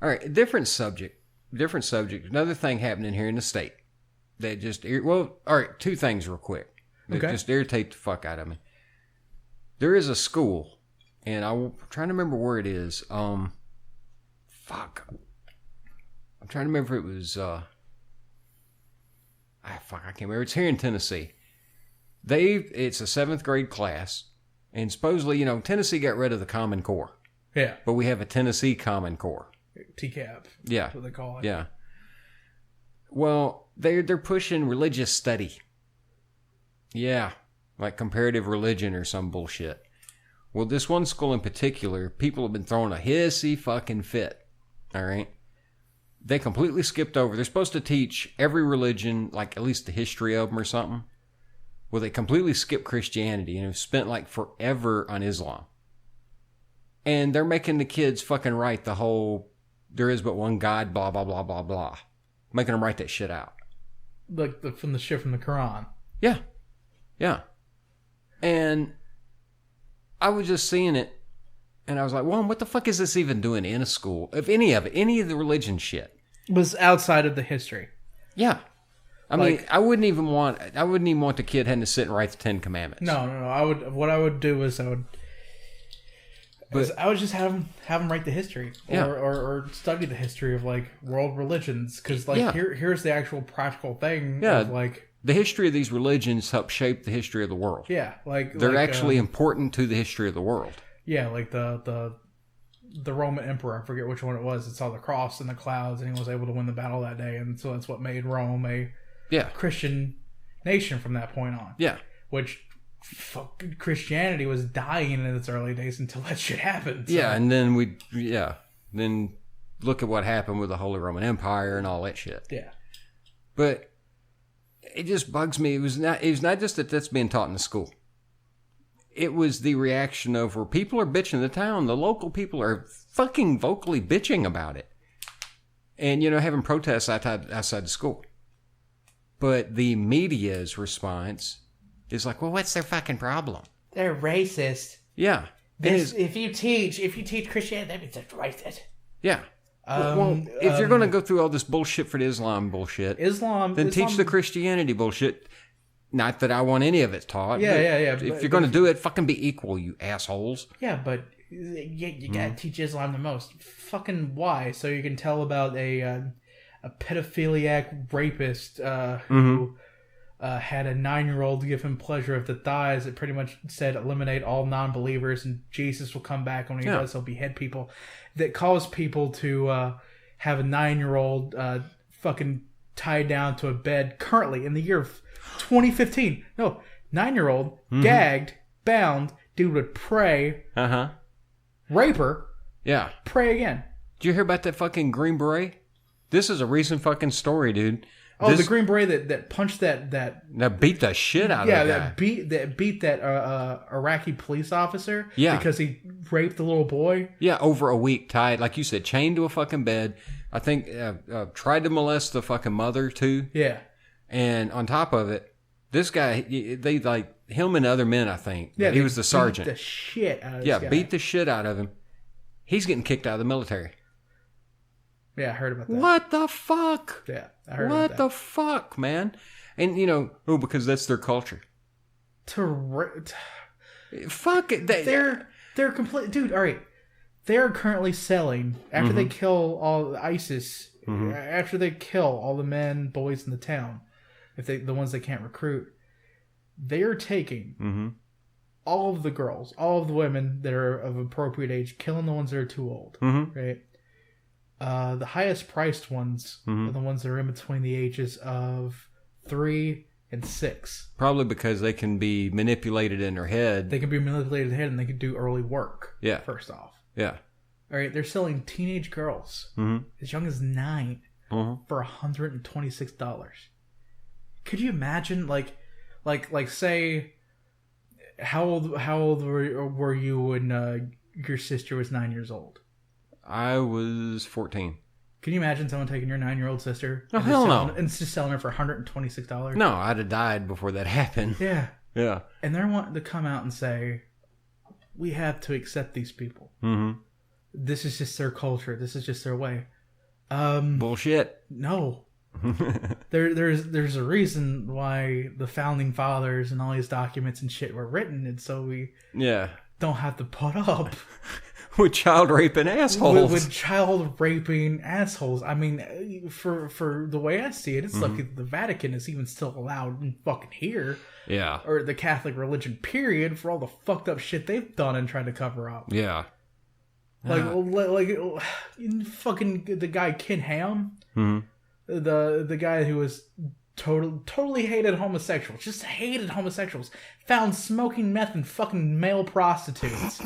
All right, different subject. Another thing happening here in the state that just... all right, two things real quick that just irritate the fuck out of me. There is a school, and I'm trying to remember where it is. Fuck. I'm trying to remember if it was... I can't remember. It's here in Tennessee. It's a 7th grade class, and supposedly, Tennessee got rid of the Common Core. Yeah. But we have a Tennessee Common Core. TCAP. Yeah. That's what they call it. Yeah. Well, they're pushing religious study. Yeah. Like comparative religion or some bullshit. Well, this one school in particular, people have been throwing a hissy fucking fit. All right? They completely skipped over. They're supposed to teach every religion, like at least the history of them or something. Well, they completely skipped Christianity and have spent like forever on Islam. And they're making the kids fucking write the whole, there is but one God, blah, blah, blah, blah, blah. Making them write that shit out. Like from the shit from the Quran. Yeah. Yeah. And I was just seeing it. And I was like, well, what the fuck is this even doing in a school? If any of it, any of the religion shit. Was outside of the history. Yeah. I mean, I wouldn't even want the kid having to sit and write the 10 Commandments. No. What I would do is I would just have them write the history or study the history of like world religions. Because here's the actual practical thing. Yeah. Of, like, the history of these religions help shape the history of the world. Yeah. They're actually important to the history of the world. Yeah, like the Roman emperor, I forget which one it was, it saw the cross in the clouds and he was able to win the battle that day, and so that's what made Rome a Christian nation from that point on. Yeah. Which Christianity was dying in its early days until that shit happened. So. Yeah, and then then look at what happened with the Holy Roman Empire and all that shit. Yeah. But it just bugs me. It was not just that that's being taught in the school. It was the reaction of where people are bitching the town. The local people are fucking vocally bitching about it. And, having protests outside the school. But the media's response It's like, well, what's their fucking problem? They're racist. Yeah. If you teach Christianity, that means that's racist. Yeah. Well, if you're going to go through all this bullshit for the Islam bullshit, then teach the Christianity bullshit. Not that I want any of it taught. Yeah. If you're going to do it, fucking be equal, you assholes. Yeah, but you gotta teach Islam the most. Fucking why? So you can tell about a pedophiliac rapist who had a 9-year-old give him pleasure of the thighs that pretty much said eliminate all non-believers and Jesus will come back when he does, he'll behead people. That caused people to have a 9-year-old fucking tied down to a bed currently in the year of 2015. No, 9-year-old gagged, bound, dude would pray, rape her, pray again. Did you hear about that fucking Green Beret? This is a recent fucking story, dude. Oh, the Green Beret that punched that beat the shit out of that guy. that beat that Iraqi police officer because he raped the little boy. Yeah, over a week, tied, like you said, chained to a fucking bed. I think tried to molest the fucking mother too. Yeah. And on top of it, this guy, they like him and other men, I think. Yeah, he was the sergeant. Beat the shit out of this guy. Beat the shit out of him. He's getting kicked out of the military. Yeah, I heard about that. What the fuck? Yeah, I heard about that. What the fuck, man? And, because that's their culture. Fuck it. They're complete... Dude, all right. They're currently selling, after they kill all ISIS, after they kill all the men, boys in the town, the ones they can't recruit, they're taking all of the girls, all of the women that are of appropriate age, killing the ones that are too old, right? The highest priced ones are the ones that are in between the ages of 3 and 6. Probably because they can be manipulated in their head. They can be manipulated in their head and they can do early work. Yeah. First off. Yeah. All right. They're selling teenage girls as young as 9 for $126. Could you imagine, like say, how old were you when your sister was 9 years old? I was 14. Can you imagine someone taking your 9-year-old sister and just selling her for $126? No, I'd have died before that happened. Yeah. Yeah. And they're wanting to come out and say, we have to accept these people. This is just their culture. This is just their way. Bullshit. No. There's a reason why the founding fathers and all these documents and shit were written, and so we don't have to put up with child raping assholes. With child raping assholes. I mean, for the way I see it, it's lucky that the Vatican is even still allowed in fucking here. Yeah. Or the Catholic religion, period, for all the fucked up shit they've done and tried to cover up. Yeah. Like fucking the guy Ken Ham, the guy who was totally hated homosexuals, just hated homosexuals, found smoking meth and fucking male prostitutes.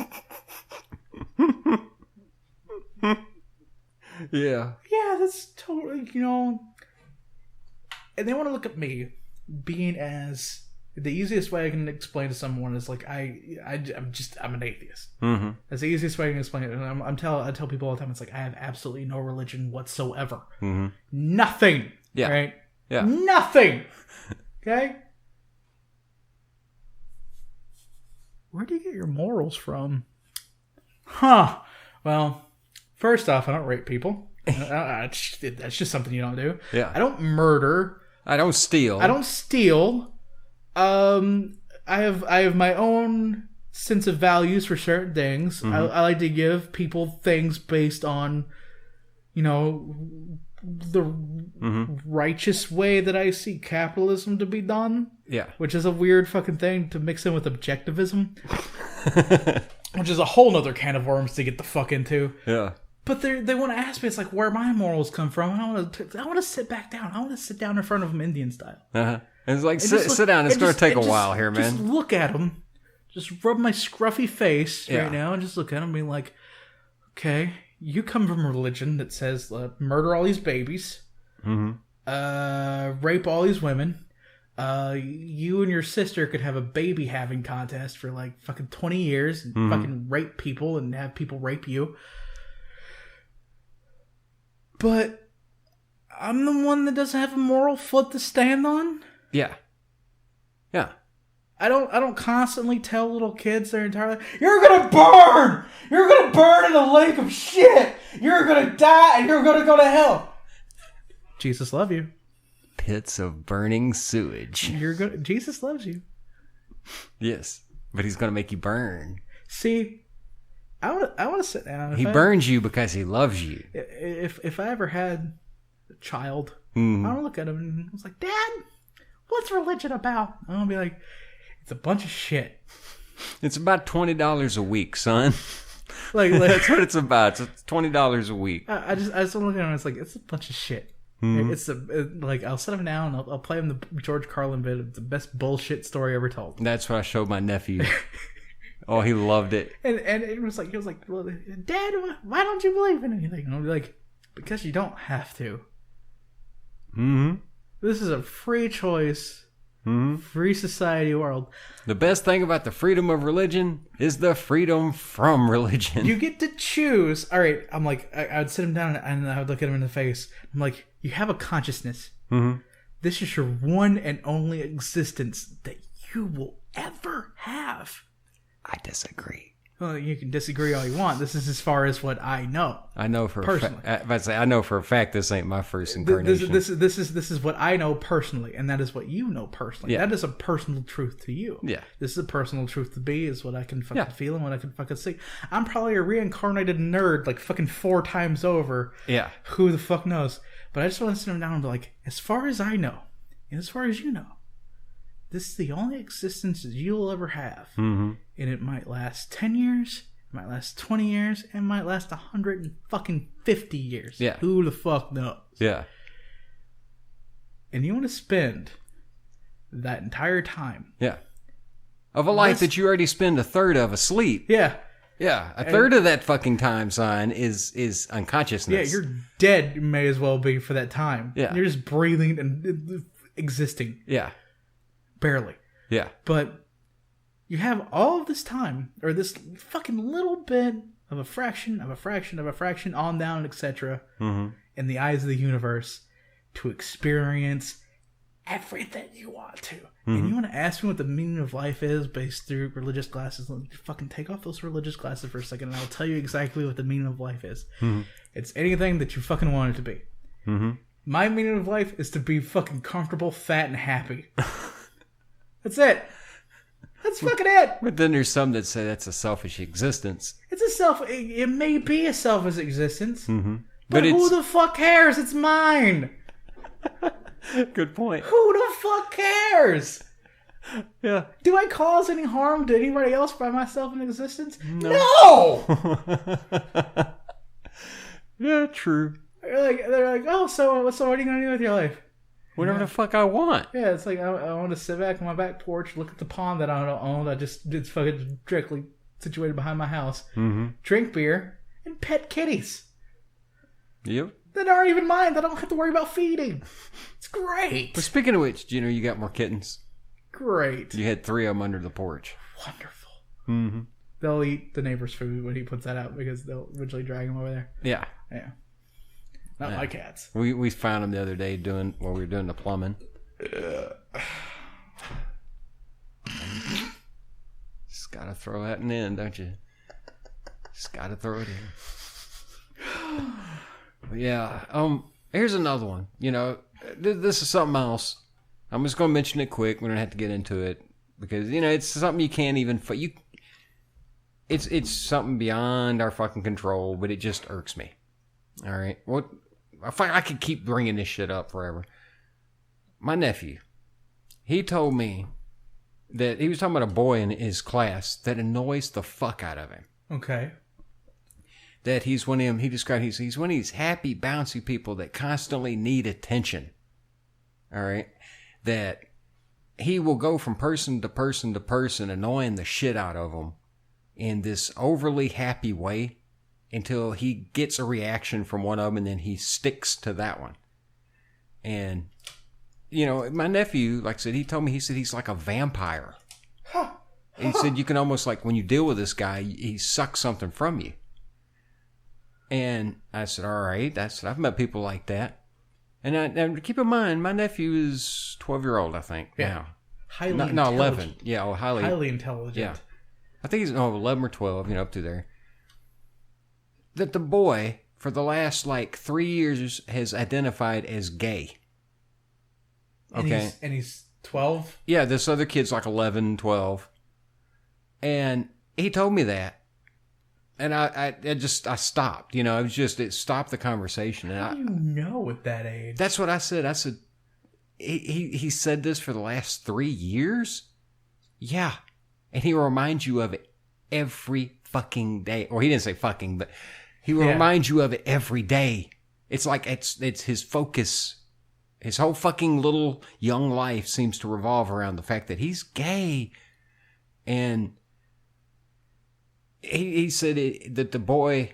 Yeah, that's totally, and they want to look at me being as the easiest way I can explain to someone is like I'm an atheist. That's the easiest way I can explain it. And I tell people all the time, it's like I have absolutely no religion whatsoever. Nothing. Yeah. Right. Yeah. Nothing. Okay. Where do you get your morals from? Huh. Well, first off, I don't rape people. That's just something you don't do. Yeah. I don't murder. I don't steal. I have my own sense of values for certain things. I like to give people things based on, the righteous way that I see capitalism to be done. Yeah. Which is a weird fucking thing to mix in with objectivism. Which is a whole nother can of worms to get the fuck into. Yeah. But they want to ask me, it's like, where my morals come from. And I want to sit back down. I want to sit down in front of them Indian style. And it's like, sit down. It's going to take a while here, man. Just look at them. Just rub my scruffy face right now and just look at them and be like, okay, you come from a religion that says murder all these babies, rape all these women. You and your sister could have a baby having contest for like fucking 20 years and fucking rape people and have people rape you. But I'm the one that doesn't have a moral foot to stand on? Yeah. Yeah. I don't constantly tell little kids their entire life, you're gonna burn! You're gonna burn in a lake of shit! You're gonna die and you're gonna go to hell! Jesus love you. Pits of burning sewage. Jesus loves you. Yes, but he's gonna make you burn. See, I want to sit down. He burns you because he loves you. If I ever had a child, Mm-hmm. I want to look at him and I was like, Dad, what's religion about? I'm gonna be like, it's a bunch of shit. It's about $20 a week, son. Like That's what it's about. It's $20 a week. I just want to look at him and it's like, it's a bunch of shit. Mm-hmm. Like I'll sit him down and I'll play him the George Carlin bit of the best bullshit story ever told. That's what I showed my nephew. Oh, he loved it. And it was like, he was like, well, Dad, why don't you believe in anything? And I'll be like, because you don't have to. Mm-hmm. This is a free choice, free society world. The best thing about the freedom of religion is the freedom from religion. You get to choose. All right, I'm like, I'd sit him down and I would look at him in the face. I'm like, you have a consciousness. Mm-hmm. This is your one and only existence that you will ever have. I disagree. Well, you can disagree all you want. This is as far as what I know. I know for personally. I know for a fact this ain't my first incarnation. This is what I know personally, and that is what you know personally. Yeah. That is a personal truth to you. Yeah. This is a personal truth to be, is what I can fucking feel and what I can fucking see. I'm probably a reincarnated nerd like fucking 4 times over. Yeah. Who the fuck knows? But I just want to sit him down and be like, as far as I know, and as far as you know, this is the only existence that you'll ever have. Mm-hmm. And it might last 10 years, it might last 20 years, and it might last 150 years. Yeah. Who the fuck knows? Yeah. And you want to spend that entire time. Yeah. Of a life that you already spend a third of asleep. Yeah. Yeah. A third of that fucking time, son, is unconsciousness. Yeah, you're dead, you may as well be for that time. Yeah. You're just breathing and existing. Yeah. Barely. Yeah. But you have all of this time, or this fucking little bit of a fraction of a fraction of a fraction on down, etc., in the eyes of the universe to experience everything you want to. And you want to ask me what the meaning of life is based through religious glasses? Let me fucking take off those religious glasses for a second and I'll tell you exactly what the meaning of life is. It's anything that you fucking want it to be. My meaning of life is to be fucking comfortable, fat, and happy. That's it. That's fucking it. But then there's some that say that's a selfish existence. It may be a selfish existence. But who the fuck cares? It's mine. Good point. Who the fuck cares? Yeah. Do I cause any harm to anybody else by myself in existence? No! Yeah, true. They're like, oh, so what are you going to do with your life? Whatever the fuck I want. Yeah, it's like, I want to sit back on my back porch, look at the pond that I don't own. It's fucking directly situated behind my house. Drink beer and pet kitties. Yep. That aren't even mine. That I don't have to worry about feeding. It's great. But speaking of which, you got more kittens. Great. You had 3 of them under the porch. Wonderful. They'll eat the neighbor's food when he puts that out because they'll eventually drag him over there. Yeah. Yeah. Not my cats. We found them the other day while we were doing the plumbing. Just gotta throw that in, don't you? Just gotta throw it in. Yeah. Here's another one. This is something else. I'm just gonna mention it quick. We don't have to get into it because it's something you can't even. It's something beyond our fucking control, but it just irks me. All right. What? I could keep bringing this shit up forever. My nephew, he told me that he was talking about a boy in his class that annoys the fuck out of him. Okay. That he's one of them, he described, he's one of these happy, bouncy people that constantly need attention. All right? That he will go from person to person to person, annoying the shit out of them in this overly happy way until he gets a reaction from one of them and then he sticks to that one. And, my nephew, like I said, he told me, he's like a vampire. He said you can almost, like, when you deal with this guy, he sucks something from you. And I said, all right, I've met people like that. And keep in mind, my nephew is 12-year-old, I think, now. highly no, intelligent. 11. Yeah, oh, Highly intelligent. Yeah. I think he's 11 or 12, up to there. That the boy, for the last, 3 years, has identified as gay. Okay? And he's 12? Yeah, this other kid's 11, 12. And he told me that. And I stopped. It stopped the conversation. And How do you know at that age? That's what I said. I said, he said this for the last 3 years? Yeah. And he reminds you of it every fucking day. Or he didn't say fucking, but he will remind you of it every day. It's like it's his focus. His whole fucking little young life seems to revolve around the fact that he's gay. And he said that the boy,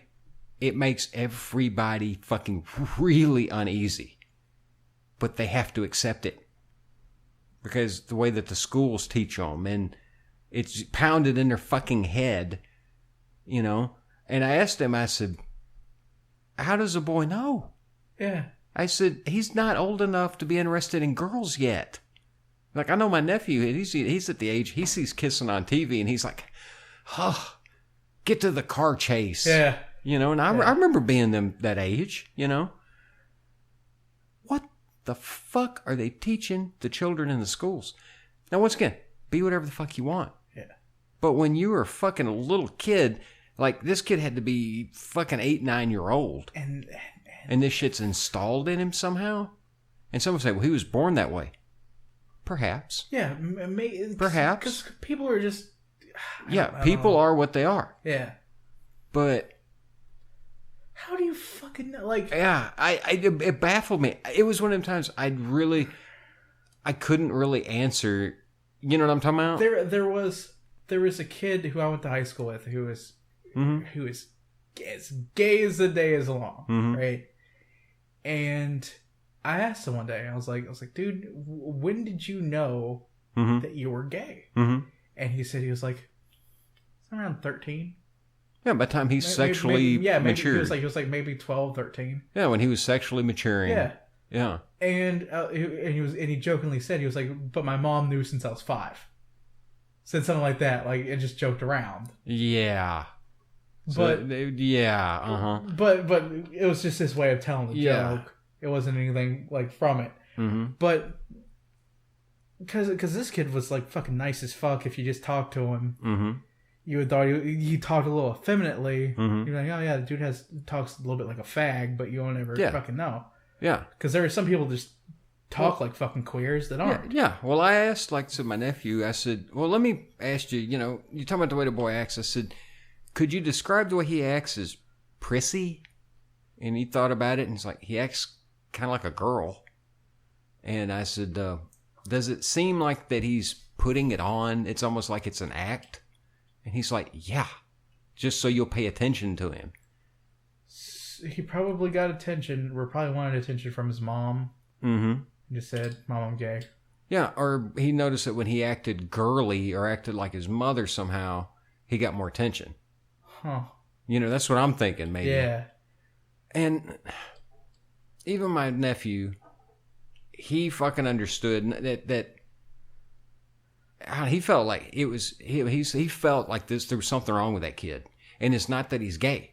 it makes everybody fucking really uneasy. But they have to accept it. Because the way that the schools teach them, and it's pounded in their fucking head, And I asked him, I said, how does a boy know? Yeah. I said, he's not old enough to be interested in girls yet. I know my nephew, he's at the age, he sees kissing on TV, and he's like, get to the car chase. Yeah. And I remember being that age, What the fuck are they teaching the children in the schools? Now, once again, be whatever the fuck you want. Yeah. But when you were fucking a little kid, this kid had to be fucking 8, 9 year old. And this shit's installed in him somehow? And someone say, well, he was born that way. Perhaps. Yeah. Perhaps. Because people are just... people are what they are. Yeah. But... how do you fucking know? Yeah, it baffled me. It was one of them times I couldn't really answer. You know what I'm talking about? There was a kid who I went to high school with who was as gay as the day is long, right? And I asked him one day, I was like, dude, when did you know that you were gay? And he said he was around 13. Yeah, by the time he's sexually matured. He was maybe 12, 13. Yeah, when he was sexually maturing. Yeah. Yeah. And he jokingly said, he was like, but my mom knew since I was 5. Said something like that, it just joked around. Yeah. But But it was just his way of telling the joke. It wasn't anything from it. But because this kid was fucking nice as fuck. If you just talked to him, you would thought he talked a little effeminately. You're like, oh yeah, the dude talks a little bit like a fag, but you won't ever fucking know. Yeah, because there are some people just talk like fucking queers that aren't. Yeah. Well, I asked to my nephew. I said, well, let me ask you. You're talking about the way the boy acts. I said, could you describe the way he acts as prissy? And he thought about it, and he's like, he acts kind of like a girl. And I said, does it seem like that he's putting it on? It's almost like it's an act. And he's like, yeah, just so you'll pay attention to him. He probably got attention, or probably wanted attention from his mom. He just said, Mom, I'm gay. Yeah, or he noticed that when he acted girly or acted like his mother somehow, he got more attention. Huh. That's what I'm thinking, maybe. Yeah. And even my nephew, he fucking understood that he felt like it was he felt like there was something wrong with that kid. And it's not that he's gay.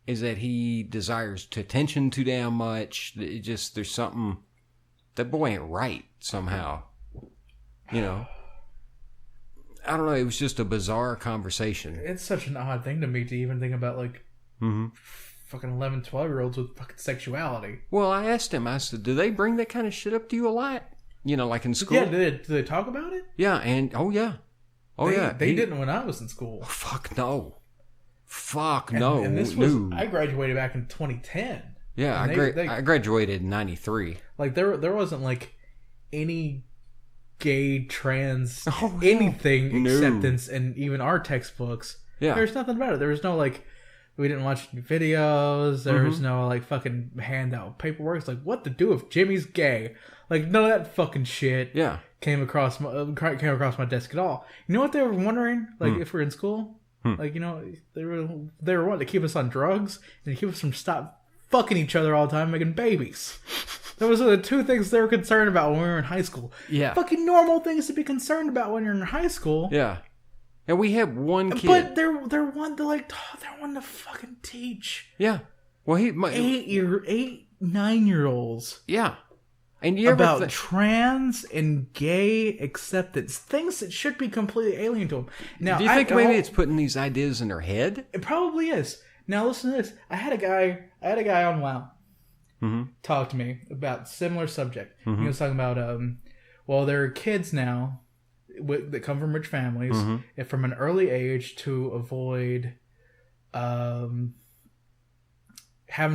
Is that he desires attention too damn much. It just there's something that boy ain't right somehow. I don't know, it was just a bizarre conversation. It's such an odd thing to me to even think about fucking 11, 12-year-olds with fucking sexuality. Well, I asked him, I said, do they bring that kind of shit up to you a lot? Like in school? Yeah, do they talk about it? Yeah, and They didn't when I was in school. Oh, fuck no. And this was, I graduated back in 2010. Yeah, I graduated in 93. There wasn't any gay, trans, anything acceptance in even our textbooks. Yeah. There's nothing about it. There was no we didn't watch any videos. There was no fucking handout paperwork. It's what to do if Jimmy's gay. None of that fucking shit came across my desk at all. You know what they were wondering? If we're in school? They were wanting to keep us on drugs and keep us from stop fucking each other all the time making babies. Those are the two things they were concerned about when we were in high school. Yeah. Fucking normal things to be concerned about when you're in high school. Yeah. And we have one kid. But they're one to fucking teach. Yeah. Well, 9-year-olds. Yeah. And you about trans and gay acceptance, things that should be completely alien to them. Now, do you think maybe it's putting these ideas in their head? It probably is. Now, listen to this. I had a guy on WoW talk to me about similar subject. He was talking about, there are kids now that come from rich families, and from an early age to avoid having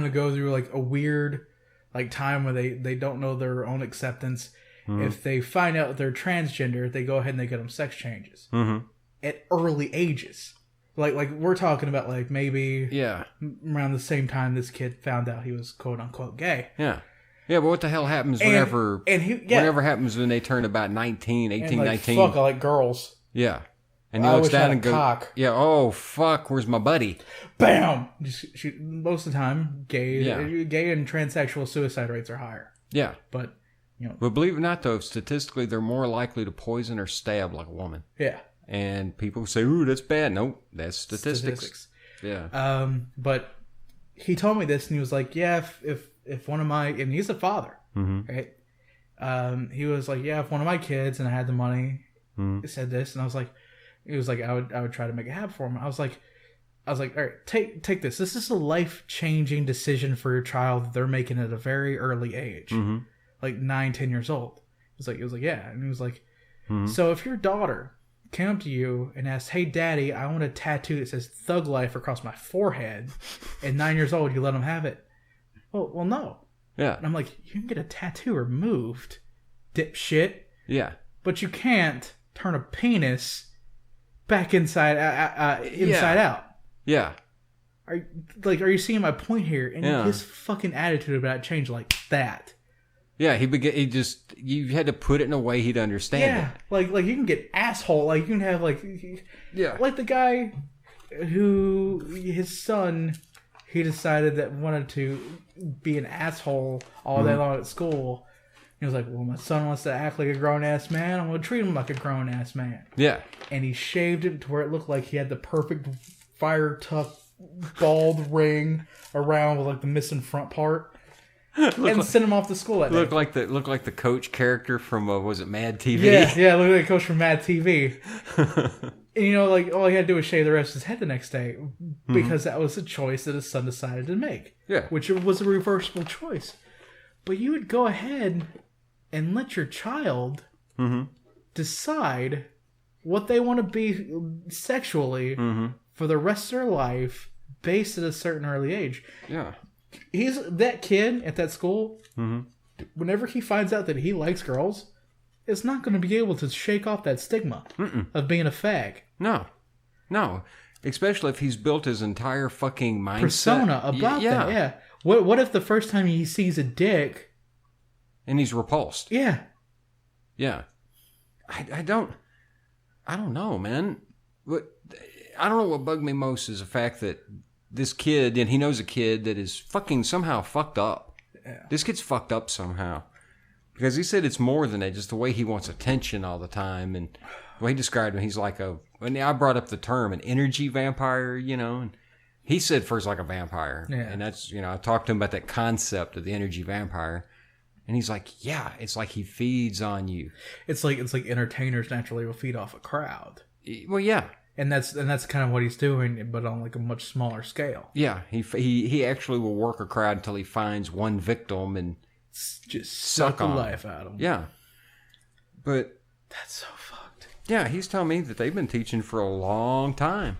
to go through like a weird time where they don't know their own acceptance. If they find out they're transgender, they go ahead and they get them sex changes at early ages. Like we're talking about like maybe around the same time this kid found out he was quote unquote gay. Yeah. Yeah, but what the hell happens whenever happens when they turn about 19, 18, 19? Fuck, I like girls. Yeah. And he looks down and goes, cock. Yeah, oh, fuck, where's my buddy? Bam! Most of the time, gay and transsexual suicide rates are higher. Yeah. But, But believe it or not, though, statistically, they're more likely to poison or stab like a woman. Yeah. And people say, ooh, that's bad. Nope, that's statistics. Yeah. But he told me this, and he was like, yeah, if one of my... And he's a father, right? He was like, yeah, if one of my kids, and I had the money, said this, and I was like... He was like, I would try to make it happen for him. I was like, all right, take this. This is a life-changing decision for your child that they're making at a very early age, like 9, 10 years old. It was like, yeah. And he was like, so if your daughter came up to you and asked, hey, daddy, I want a tattoo that says Thug Life across my forehead, at 9 years old, you let them have it? Well, no. Yeah. And I'm like, you can get a tattoo removed, dipshit. Yeah. But you can't turn a penis back inside out. Yeah. Are you seeing my point here? And his fucking attitude about it changed like that. Yeah, you had to put it in a way he'd understand it. Yeah, like you can get asshole. Like you can have like the guy who his son, he decided that wanted to be an asshole all day long at school. He was like, well, my son wants to act like a grown-ass man. I'm going to treat him like a grown-ass man. Yeah. And he shaved it to where it looked like he had the perfect fire tuck bald ring around with like the missing front part. And sent him off to school that day. Looked like the coach character from, was it Mad TV? Yeah, looked like the coach from Mad TV. And all he had to do was shave the rest of his head the next day. Because that was a choice that his son decided to make. Yeah. Which was a reversible choice. But you would go ahead and let your child decide what they want to be sexually for the rest of their life based at a certain early age. Yeah. He's that kid at that school, whenever he finds out that he likes girls, is not going to be able to shake off that stigma of being a fag. No. Especially if he's built his entire fucking mindset. Persona about that, yeah. What if the first time he sees a dick... And he's repulsed. Yeah. Yeah. I don't know, man. I don't know what bugged me most is the fact that this kid, and he knows a kid that is fucking somehow fucked up. Yeah. This kid's fucked up somehow. Because he said it's more than that, just the way he wants attention all the time. And the way he described him, he's like when I brought up the term, an energy vampire, and he said first like a vampire. Yeah. And that's, I talked to him about that concept of the energy vampire. And he's like, yeah, it's like he feeds on you. It's like entertainers naturally will feed off a crowd. Well, yeah. And that's kind of what he's doing, but on like a much smaller scale. Yeah, he actually will work a crowd until he finds one victim and just suck the life out of him. Yeah. But that's so fucked. Yeah, he's telling me that they've been teaching for a long time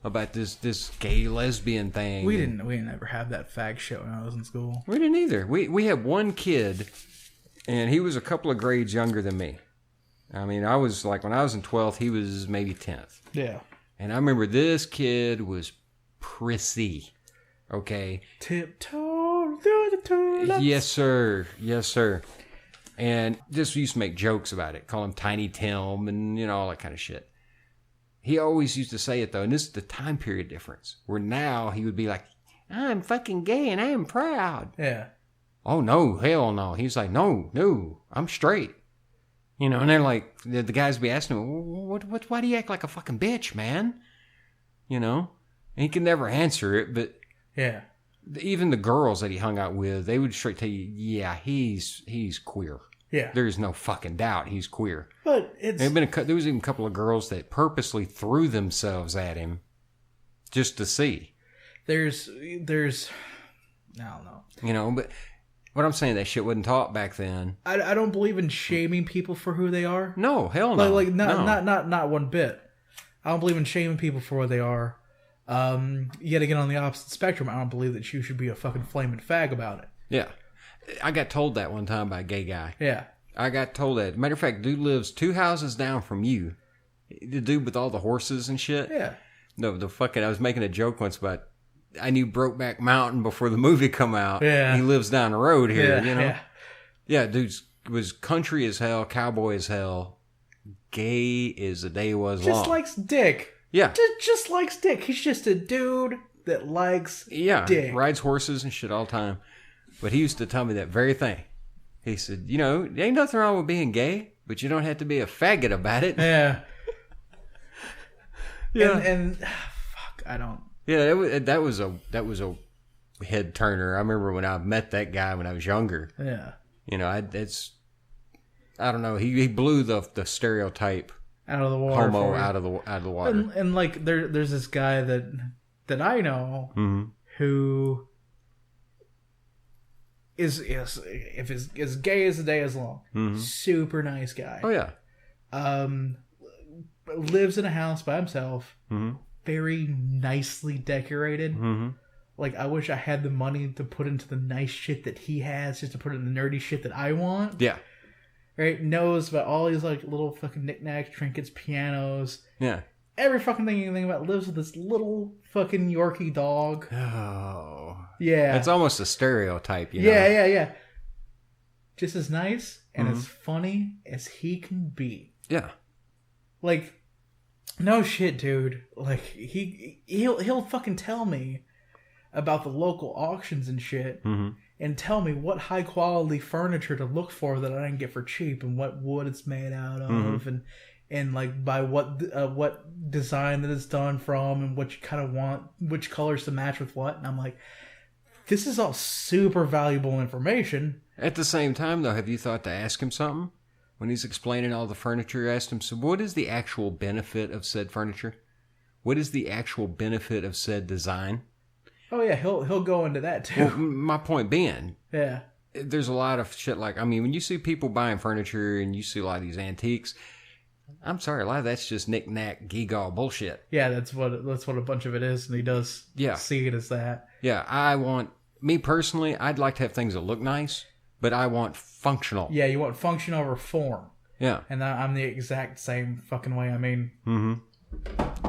about this gay lesbian thing. We didn't ever have that fag shit when I was in school. We didn't either. We had one kid, and he was a couple of grades younger than me. I mean, I was like, when I was in 12th, he was maybe 10th. Yeah. And I remember this kid was prissy. Okay. Tiptoe through the tulips. Yes, sir. Yes, sir. And just used to make jokes about it. Call him Tiny Tim and, all that kind of shit. He always used to say it, though, and this is the time period difference, where now he would be like, I'm fucking gay and I am proud. Yeah. oh, no, hell no. He's like, no, I'm straight. You know, and they're like, the guys be asking him, why do you act like a fucking bitch, man? You know? And he can never answer it, but Yeah. even the girls that he hung out with, they would straight tell you, yeah, he's queer. Yeah. There's no fucking doubt he's queer. But it's... There was even a couple of girls that purposely threw themselves at him just to see. There's... I don't know. You know, but what I'm saying, that shit wasn't taught back then. I don't believe in shaming people for who they are. No, hell no. Not one bit. I don't believe in shaming people for what they are. Yet again, on the opposite spectrum, I don't believe that you should be a fucking flaming fag about it. Yeah. I got told that one time by a gay guy. Yeah. I got told that. Matter of fact, dude lives 2 houses down from you. The dude with all the horses and shit. Yeah. No, I was making a joke once about, I knew Brokeback Mountain before the movie come out. Yeah. He lives down the road here, Yeah, you know? yeah. Yeah, dude was country as hell, cowboy as hell, gay as the day was long. Just likes dick. Yeah. Just likes dick. He's just a dude that likes dick. Rides horses and shit all the time. But he used to tell me that very thing. He said, you know, there ain't nothing wrong with being gay, but you don't have to be a faggot about it. Yeah. Yeah. And fuck, I don't. Yeah, that was a head turner. I remember when I met that guy when I was younger. Yeah. You know, I don't know. He blew the stereotype Out of the water. homo out of the water. And like there's this guy that I know who is as gay as the day is long. Super nice guy. Oh yeah. Lives in a house by himself. Very nicely decorated. Like, I wish I had the money to put into the nice shit that he has, just to put in the nerdy shit that I want. Yeah. Right? Knows about all these like little fucking knickknacks, trinkets, pianos. Yeah. Every fucking thing you can think about. Lives with this little fucking Yorkie dog. Oh. Yeah. That's almost a stereotype, you know? Yeah. Just as nice and as funny as he can be. Yeah. Like, no shit, dude. Like, he'll fucking tell me about the local auctions and shit, and tell me what high quality furniture to look for that I didn't get for cheap, and what wood it's made out of, and like by what design that it's done from, and what you kind of want, which colors to match with what. And I'm like, this is all super valuable information. At the same time, though, have you thought to ask him something? When he's explaining all the furniture, you asked him, so what is the actual benefit of said furniture? What is the actual benefit of said design? Oh yeah, he'll go into that too. Well, my point being, yeah, there's a lot of shit like, I mean, when you see people buying furniture and you see a lot of these antiques, I'm sorry, a lot of that's just knick-knack, gewgaw bullshit. Yeah, that's what a bunch of it is, and he does see it as that. Yeah, me personally, I'd like to have things that look nice, but I want functional. Yeah, you want function over form. Yeah. And I'm the exact same fucking way. I mean...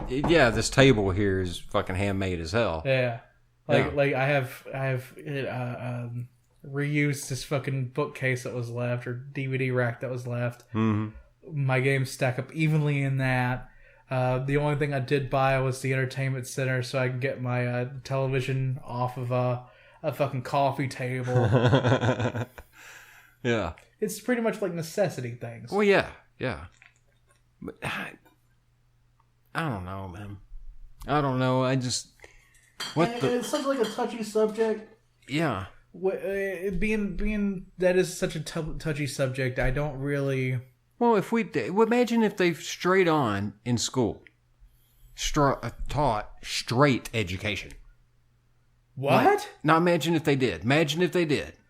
Yeah, this table here is fucking handmade as hell. Yeah. Like I have reused this fucking bookcase that was left, or DVD rack that was left. My games stack up evenly in that. The only thing I did buy was the entertainment center, so I can get my television off of a fucking coffee table. Yeah. It's pretty much like necessity things. Well, yeah. But I don't know, man. I don't know. I just... It's such like a touchy subject. Yeah. Being that is such a touchy subject, I don't really... Well, imagine if they straight on in school taught straight education. What? Like, now imagine if they did.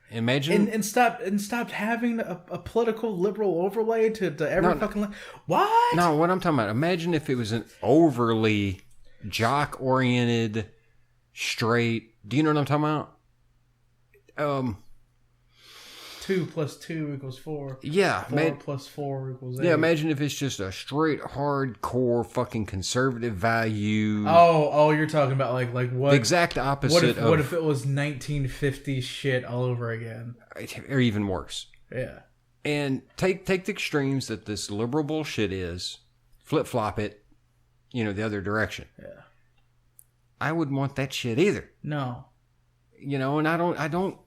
Imagine and stopped having a political liberal overlay to every fucking... What? No, what I'm talking about, imagine if it was an overly jock-oriented, straight... Do you know what I'm talking about? 2 + 2 = 4. Yeah. 4 + 4 = 8. Yeah, imagine if it's just a straight, hardcore, fucking conservative value. Oh, you're talking about like what? The exact opposite What if it was 1950s shit all over again? Or even worse. Yeah. And take the extremes that this liberal bullshit is, flip-flop it, the other direction. Yeah. I wouldn't want that shit either. No. And I don't...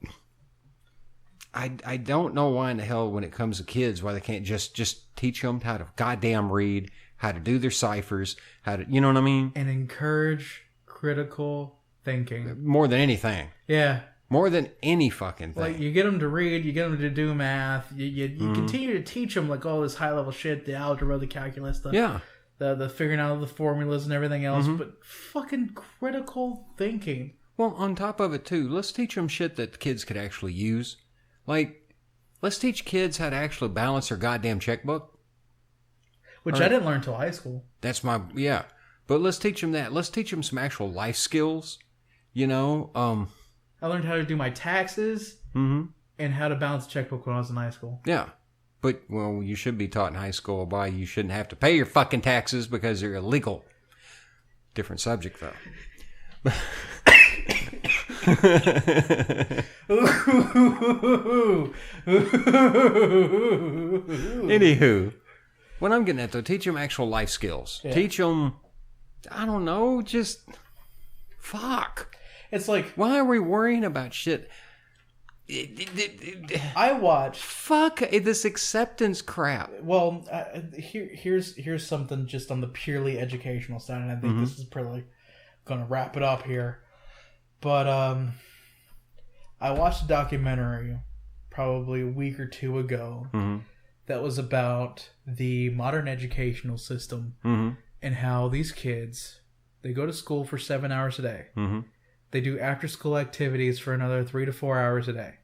I don't know why in the hell when it comes to kids why they can't just teach them how to goddamn read, how to do their ciphers, how to, you know what I mean? And encourage critical thinking. More than anything. Yeah. More than any fucking thing. Like, you get them to read, you get them to do math, you continue to teach them, like, all this high-level shit, the algebra, the calculus, the figuring out of the formulas and everything else, but fucking critical thinking. Well, on top of it, too, let's teach them shit that kids could actually use. Like, let's teach kids how to actually balance their goddamn checkbook. Which I didn't learn until high school. That's yeah. But let's teach them that. Let's teach them some actual life skills, you know, I learned how to do my taxes and how to balance a checkbook when I was in high school. Yeah. But, well, you should be taught in high school why you shouldn't have to pay your fucking taxes because they're illegal. Different subject, though. Anywho, what I'm getting at, though, teach them actual life skills. Yeah. Teach them, I don't know, just fuck. It's like, why are we worrying about shit? I watch. Fuck this acceptance crap. Well, here's something just on the purely educational side, and I think this is probably going to wrap it up here. But I watched a documentary probably a week or two ago that was about the modern educational system and how these kids, they go to school for 7 hours a day. They do after-school activities for another 3 to 4 hours a day.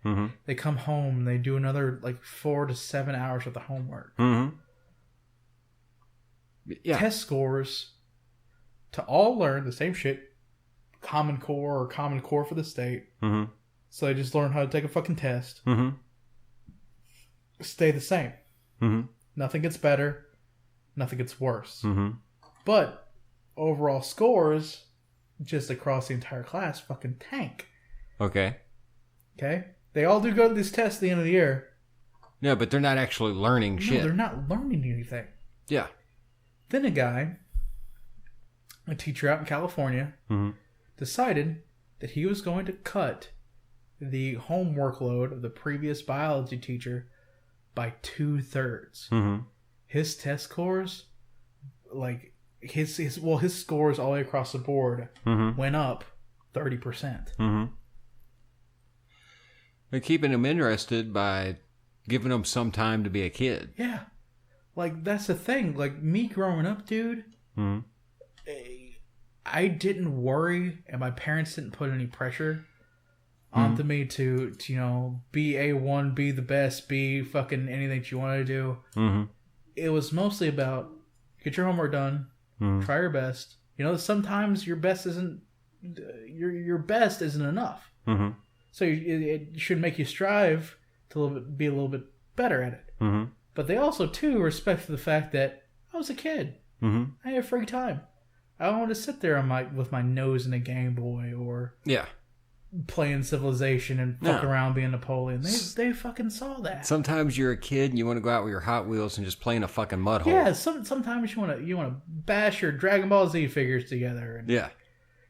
They come home, they do another 4 to 7 hours of the homework. Yeah. Test scores to all learn the same shit, Common Core or Common Core for the state. So they just learn how to take a fucking test. Stay the same. Nothing gets better. Nothing gets worse. But overall scores, just across the entire class, fucking tank. Okay? They all do go to these tests at the end of the year. Yeah, but they're not actually learning shit. No, they're not learning anything. Yeah. Then a teacher out in California, decided that he was going to cut the homework load of the previous biology teacher by 2/3. His test scores, his scores all the way across the board went up 30%. They're keeping him interested by giving him some time to be a kid. Yeah. That's the thing. Me growing up, dude, I didn't worry, and my parents didn't put any pressure onto me to be A1, be the best, be fucking anything that you want to do. It was mostly about get your homework done, try your best. Sometimes your best isn't enough. So it should make you strive to be a little bit better at it. But they also too respect the fact that I was a kid. I had free time. I don't want to sit there with my nose in a Game Boy or playing Civilization and fuck around being Napoleon. They fucking saw that. Sometimes you're a kid and you want to go out with your Hot Wheels and just play in a fucking mud hole. Yeah, sometimes you want to bash your Dragon Ball Z figures together and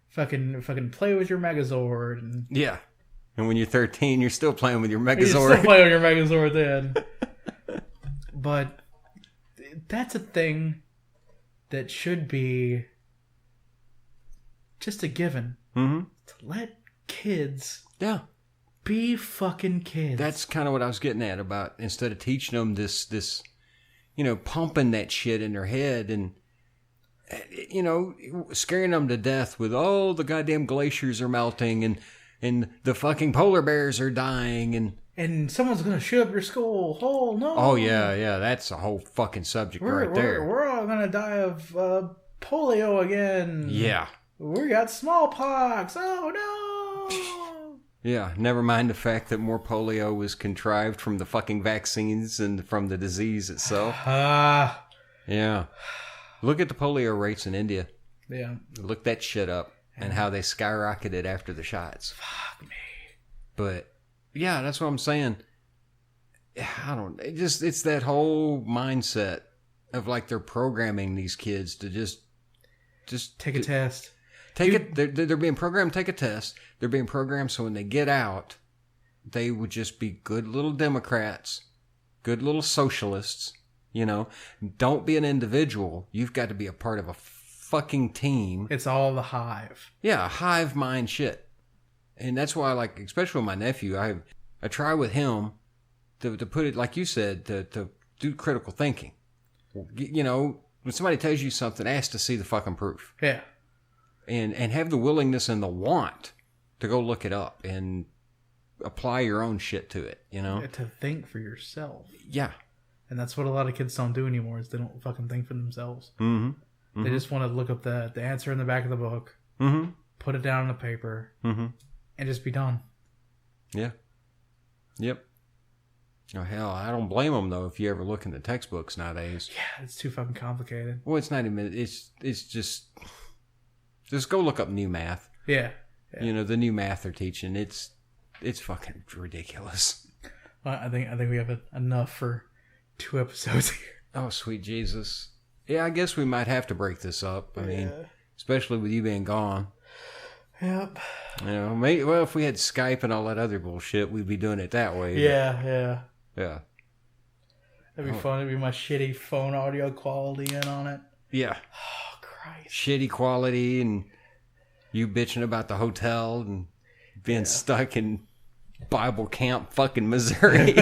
fucking play with your Megazord and and when you're 13, you're still playing with your Megazord. You're still playing with your Megazord then. But that's a thing that should be just a given. To let kids be fucking kids. That's kind of what I was getting at about instead of teaching them this pumping that shit in their head and scaring them to death with the goddamn glaciers are melting and the fucking polar bears are dying and someone's gonna shoot up your school. Oh no! Oh yeah, that's a whole fucking subject there. We're all gonna die of polio again. Yeah. We got smallpox. Oh no! Yeah, never mind the fact that more polio was contrived from the fucking vaccines and from the disease itself. Yeah. Look at the polio rates in India. Yeah. Look that shit up and how they skyrocketed after the shots. Fuck me. But yeah, that's what I'm saying. It's that whole mindset of they're programming these kids to just take a test. They're being programmed to take a test. They're being programmed so when they get out, they would just be good little Democrats, good little socialists. Don't be an individual. You've got to be a part of a fucking team. It's all the hive. Yeah, hive mind shit. And that's why, like, especially with my nephew, I try with him to put it, like you said, to do critical thinking. When somebody tells you something, ask to see the fucking proof. Yeah. And have the willingness and the want to go look it up and apply your own shit to it, To think for yourself. Yeah. And that's what a lot of kids don't do anymore, is they don't fucking think for themselves. Mm-hmm. Mm-hmm. They just want to look up the answer in the back of the book, mm-hmm. put it down on the paper, mm-hmm. and just be done. Yeah. Yep. Oh, hell, I don't blame them, though, if you ever look in the textbooks nowadays. Yeah, it's too fucking complicated. Well, it's not even... It's just go look up new math. Yeah. The new math they're teaching. It's fucking ridiculous. Well, I think we have enough for 2 episodes here. Oh, sweet Jesus. Yeah, I guess we might have to break this up. I mean, especially with you being gone. Yep. Maybe, well, if we had Skype and all that other bullshit, we'd be doing it that way. Yeah. Yeah. That'd be fun. It'd be my shitty phone audio quality in on it. Yeah. Oh, Christ. Shitty quality, and you bitching about the hotel and being stuck in Bible Camp fucking Missouri.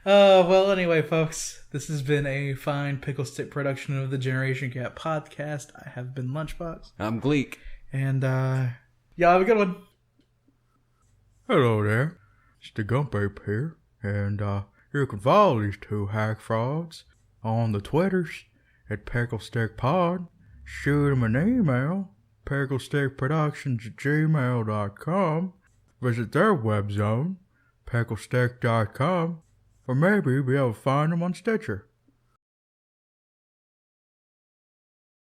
Well, anyway, folks, this has been a fine Picklestick production of the Generation Gap podcast. I have been Lunchbox. I'm Gleek. And, y'all have a good one. Hello there, it's the Gump Ape here, and you can follow these 2 hack frauds on the Twitters at PicklestickPod. Shoot them an email, picklestickproductions@gmail.com. Visit their web zone, picklestick.com, or maybe you'll be able to find them on Stitcher.